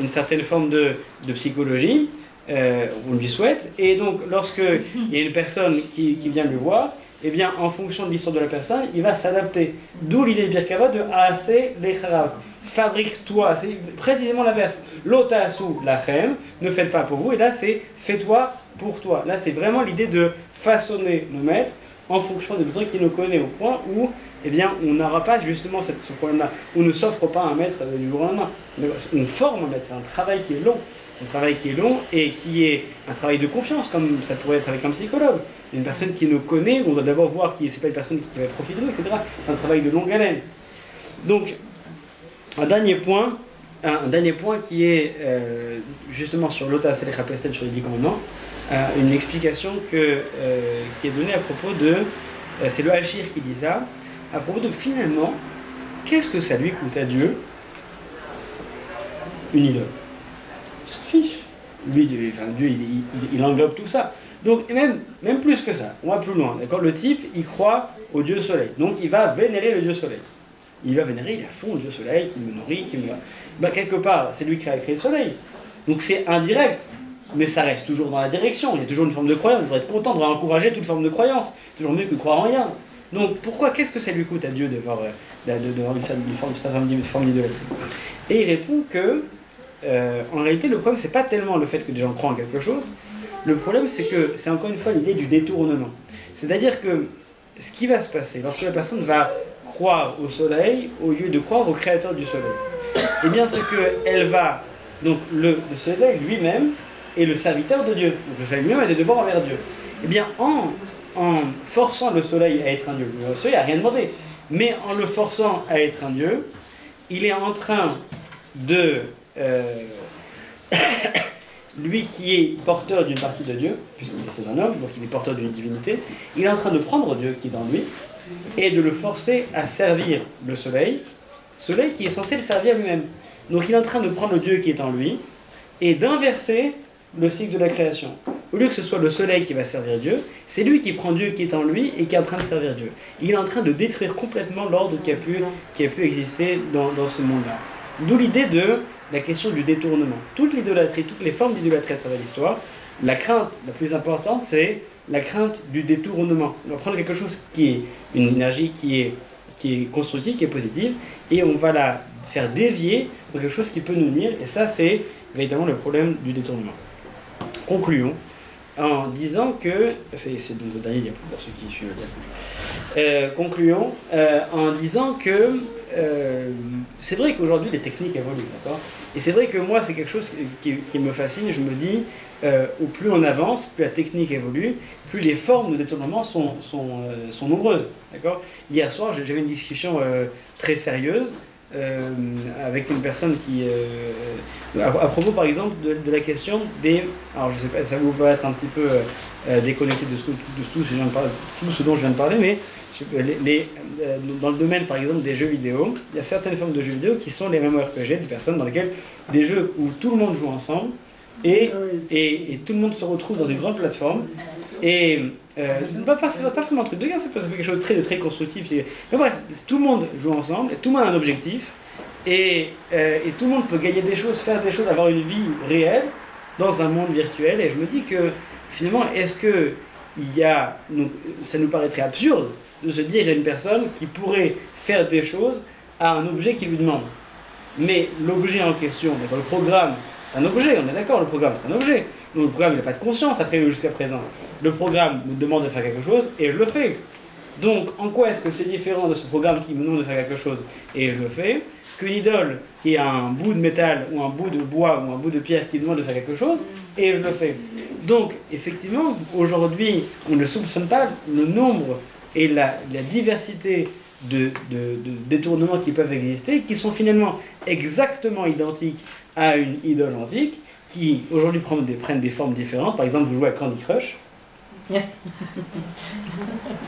Speaker 1: une certaine forme de psychologie, on lui souhaite. Et donc, lorsqu'il y a une personne qui vient le voir, eh bien, en fonction de l'histoire de la personne, il va s'adapter. D'où l'idée de Pirkei Avot de Aseh lecharav. Fabrique-toi, c'est précisément l'inverse. L'otasu lachem, ne faites pas pour vous, et là c'est fais-toi pour toi. Là c'est vraiment l'idée de façonner le maître en fonction des besoins qu'il nous connaît, au point où eh bien, on n'aura pas justement ce problème-là. On ne s'offre pas un maître du jour au lendemain. On forme un maître, c'est un travail qui est long. Un travail qui est long et qui est un travail de confiance, comme ça pourrait être avec un psychologue. Une personne qui nous connaît, on doit d'abord voir que ce n'est pas une personne qui va profiter de nous, etc. C'est un travail de longue haleine. Donc, un dernier point qui est justement sur l'ota selech pestel, sur les 10 commandements, une explication qui est donnée à propos de, c'est le Alshir qui dit ça, à propos de finalement, qu'est-ce que ça lui coûte à Dieu une idole? Il s'en fiche. Lui, Dieu, il englobe tout ça. Donc, même plus que ça, on va plus loin, d'accord? Le type, il croit au Dieu Soleil, donc il va vénérer le Dieu Soleil. Il va vénérer, il a fond le Dieu Soleil, qui me nourrit, qui me... quelque part, c'est lui qui a créé le Soleil. Donc c'est indirect, mais ça reste toujours dans la direction. Il y a toujours une forme de croyance, on devrait être content, on devrait encourager toute forme de croyance. Toujours mieux que croire en rien. Donc pourquoi, qu'est-ce que ça lui coûte à Dieu d'avoir une forme d'idolâtrie? Et il répond que, en réalité, le problème, c'est pas tellement le fait que des gens croient en quelque chose. Le problème, c'est que c'est encore une fois l'idée du détournement. C'est-à-dire que ce qui va se passer lorsque la personne va croire au soleil au lieu de croire au créateur du soleil, eh bien c'est qu'elle va, donc le soleil lui-même est le serviteur de Dieu, donc le soleil lui-même a des devoirs envers Dieu. Eh bien en forçant le soleil à être un Dieu, le soleil n'a rien demandé, mais en le forçant à être un Dieu, il est en train de lui qui est porteur d'une partie de Dieu, puisqu'il est un homme, donc il est porteur d'une divinité, il est en train de prendre Dieu qui est dans lui et de le forcer à servir le soleil qui est censé le servir lui-même. Donc il est en train de prendre le Dieu qui est en lui et d'inverser le cycle de la création. Au lieu que ce soit le soleil qui va servir Dieu, c'est lui qui prend Dieu qui est en lui et qui est en train de servir Dieu. Il est en train de détruire complètement l'ordre qui a pu exister dans ce monde-là. D'où l'idée de la question du détournement. Toute l'idolâtrie, toutes les formes d'idolâtrie à travers l'histoire, la crainte la plus importante, c'est la crainte du détournement. On va prendre quelque chose qui est une énergie qui est constructive, qui est positive, et on va la faire dévier pour quelque chose qui peut nous nuire, et ça c'est véritablement le problème du détournement. Concluons. en disant que, c'est donc le dernier diapo pour ceux qui suivent le diapo. Concluons en disant que c'est vrai qu'aujourd'hui les techniques évoluent, d'accord? Et c'est vrai que moi c'est quelque chose qui me fascine, je me dis, au plus on avance, plus la technique évolue, plus les formes de détournement sont nombreuses, d'accord? Hier soir j'avais une discussion très sérieuse avec une personne qui, à propos par exemple de la question des, alors je sais pas, ça vous peut être un petit peu déconnecté de tout ce dont je viens de parler, mais dans le domaine par exemple des jeux vidéo, il y a certaines formes de jeux vidéo qui sont les MMORPG, des personnes dans lesquelles des jeux où tout le monde joue ensemble et tout le monde se retrouve dans une grande plateforme et c'est pas vraiment un truc de guerre, c'est quelque chose de très constructif. Mais bref, tout le monde joue ensemble, et tout le monde a un objectif et tout le monde peut gagner des choses, faire des choses, avoir une vie réelle dans un monde virtuel. Et je me dis que finalement, est-ce que donc, ça nous paraîtrait absurde de se dire qu'il y a une personne qui pourrait faire des choses à un objet qui lui demande. Mais l'objet en question, le programme, c'est un objet, on est d'accord, le programme c'est un objet. Donc le programme il n'a pas de conscience après jusqu'à présent. Le programme me demande de faire quelque chose et je le fais. Donc en quoi est-ce que c'est différent de ce programme qui me demande de faire quelque chose et je le fais, qu'une idole qui a un bout de métal ou un bout de bois ou un bout de pierre qui demande de faire quelque chose et je le fais. Donc effectivement, aujourd'hui, on ne soupçonne pas le nombre et la diversité de détournements qui peuvent exister, qui sont finalement exactement identiques à une idole antique, qui aujourd'hui prennent des formes différentes. Par exemple, vous jouez à Candy Crush. Vous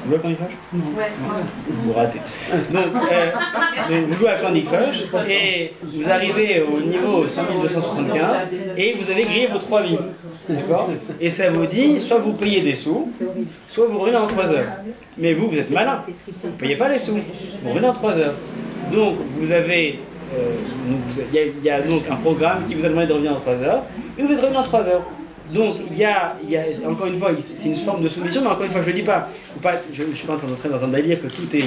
Speaker 1: jouez à Candy Crush?
Speaker 4: Ouais.
Speaker 1: Vous ratez. Donc, vous jouez à Candy Crush et vous arrivez au niveau 5275 et vous avez grillé vos 3 vies. D'accord? Et ça vous dit, soit vous payez des sous, soit vous revenez en 3 heures. Mais vous êtes malin. Vous ne payez pas les sous. Vous revenez en 3 heures. Donc, vous avez... il y a donc un programme qui vous a demandé de revenir en 3 heures, et vous êtes revenu en 3 heures. Donc, il y a encore une fois, c'est une forme de soumission, mais encore une fois, je ne dis pas, je ne suis pas en train d'entrer dans un délire que tout est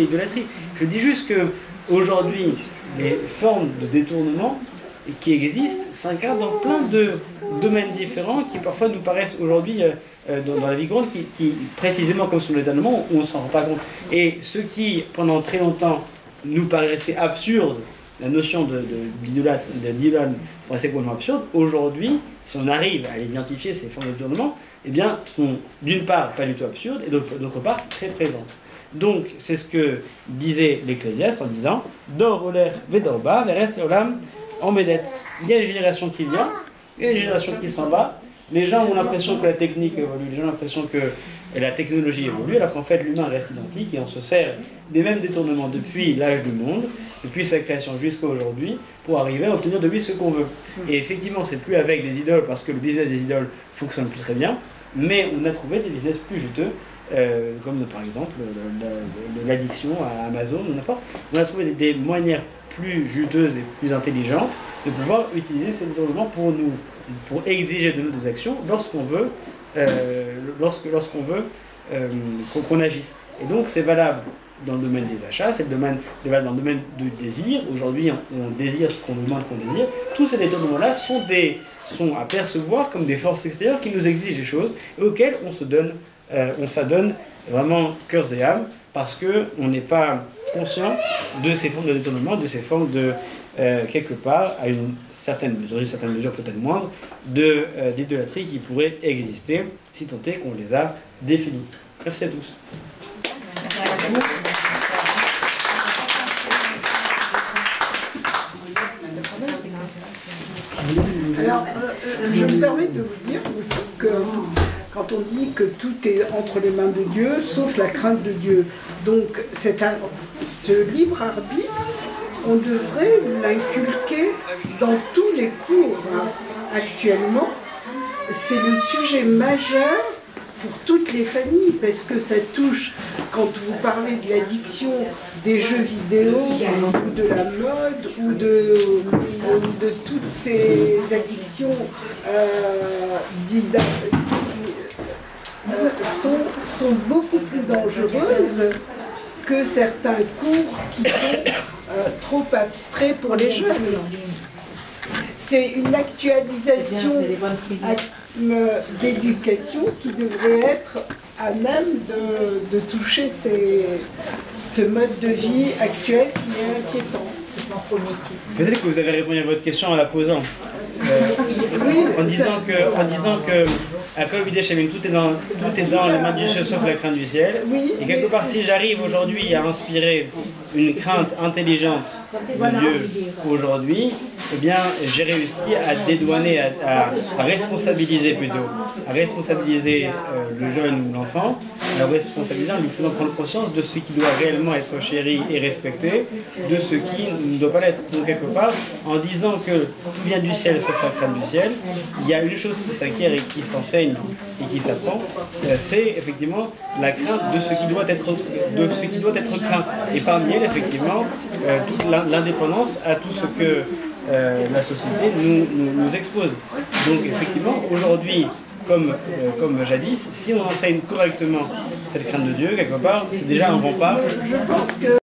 Speaker 1: idolâtrie. Je dis juste qu'aujourd'hui, les formes de détournement qui existent s'incarnent dans plein de domaines différents qui parfois nous paraissent aujourd'hui dans la vie courante, qui précisément comme sur l'étonnement, on ne s'en rend pas compte. Et ce qui, pendant très longtemps, nous paraissait absurde, la notion de l'idole paraissait complètement absurde, aujourd'hui, si on arrive à identifier ces formes de détournement, eh bien, sont d'une part pas du tout absurdes et d'autre part très présentes. Donc, c'est ce que disait l'Ecclésiaste en disant Dor oler vedorba, veres olam embedet. Il y a une génération qui vient, il y a une génération qui s'en va. Les gens ont l'impression que la technique évolue, les gens ont l'impression que la technologie évolue, alors qu'en fait l'humain reste identique et on se sert des mêmes détournements depuis l'âge du monde, depuis sa création jusqu'à aujourd'hui, pour arriver à obtenir de lui ce qu'on veut. Et effectivement, c'est plus avec des idoles, parce que le business des idoles fonctionne plus très bien, mais on a trouvé des business plus juteux, comme par exemple l'addiction à Amazon ou n'importe. On a trouvé des manières plus juteuses et plus intelligentes de pouvoir utiliser ces détournements pour exiger de nous des actions lorsqu'on veut, qu'on agisse. Et donc c'est valable dans le domaine des achats, c'est valable dans le domaine du désir. Aujourd'hui, on désire ce qu'on nous demande qu'on désire. Tous ces détournements-là sont à percevoir comme des forces extérieures qui nous exigent des choses et auxquelles on s'adonne vraiment cœurs et âme parce qu'on n'est pas conscient de ces formes de détournement, de ces formes de quelque part, à une certaine mesure peut-être moindre, d'idolâtrie qui pourrait exister, si tant est qu'on les a définies. Merci à tous.
Speaker 5: Alors, je me permets de vous dire aussi que quand on dit que tout est entre les mains de Dieu, sauf la crainte de Dieu, donc ce libre arbitre, on devrait l'inculquer dans tous les cours actuellement. C'est le sujet majeur pour toutes les familles, parce que ça touche, quand vous parlez de l'addiction des jeux vidéo, ou de la mode, ou de toutes ces addictions sont beaucoup plus dangereuses que certains cours qui sont trop abstraits pour les jeunes. C'est une actualisation d'éducation qui devrait être à même de toucher ce mode de vie actuel qui est inquiétant.
Speaker 1: Peut-être que vous avez répondu à votre question en la posant. En disant que à Kol Bidei Shemin, tout est dans les mains du ciel sauf la crainte du ciel.
Speaker 5: Oui,
Speaker 1: et quelque part, si j'arrive aujourd'hui à inspirer une crainte intelligente de Dieu aujourd'hui, eh bien, j'ai réussi à dédouaner, à responsabiliser plutôt, à responsabiliser le jeune ou l'enfant, à le responsabiliser en lui faisant prendre conscience de ce qui doit réellement être chéri et respecté, de ce qui ne doit pas l'être. Donc quelque part, en disant que tout vient du ciel sauf la crainte du ciel, il y a une chose qui s'acquiert et qui s'enseigne et qui s'apprend, c'est effectivement la crainte de ce qui doit être craint. Et parmi elles, effectivement, toute l'indépendance à tout ce que la société nous expose. Donc effectivement, aujourd'hui, comme jadis, si on enseigne correctement cette crainte de Dieu, quelque part, c'est déjà un rempart.
Speaker 5: Je pense que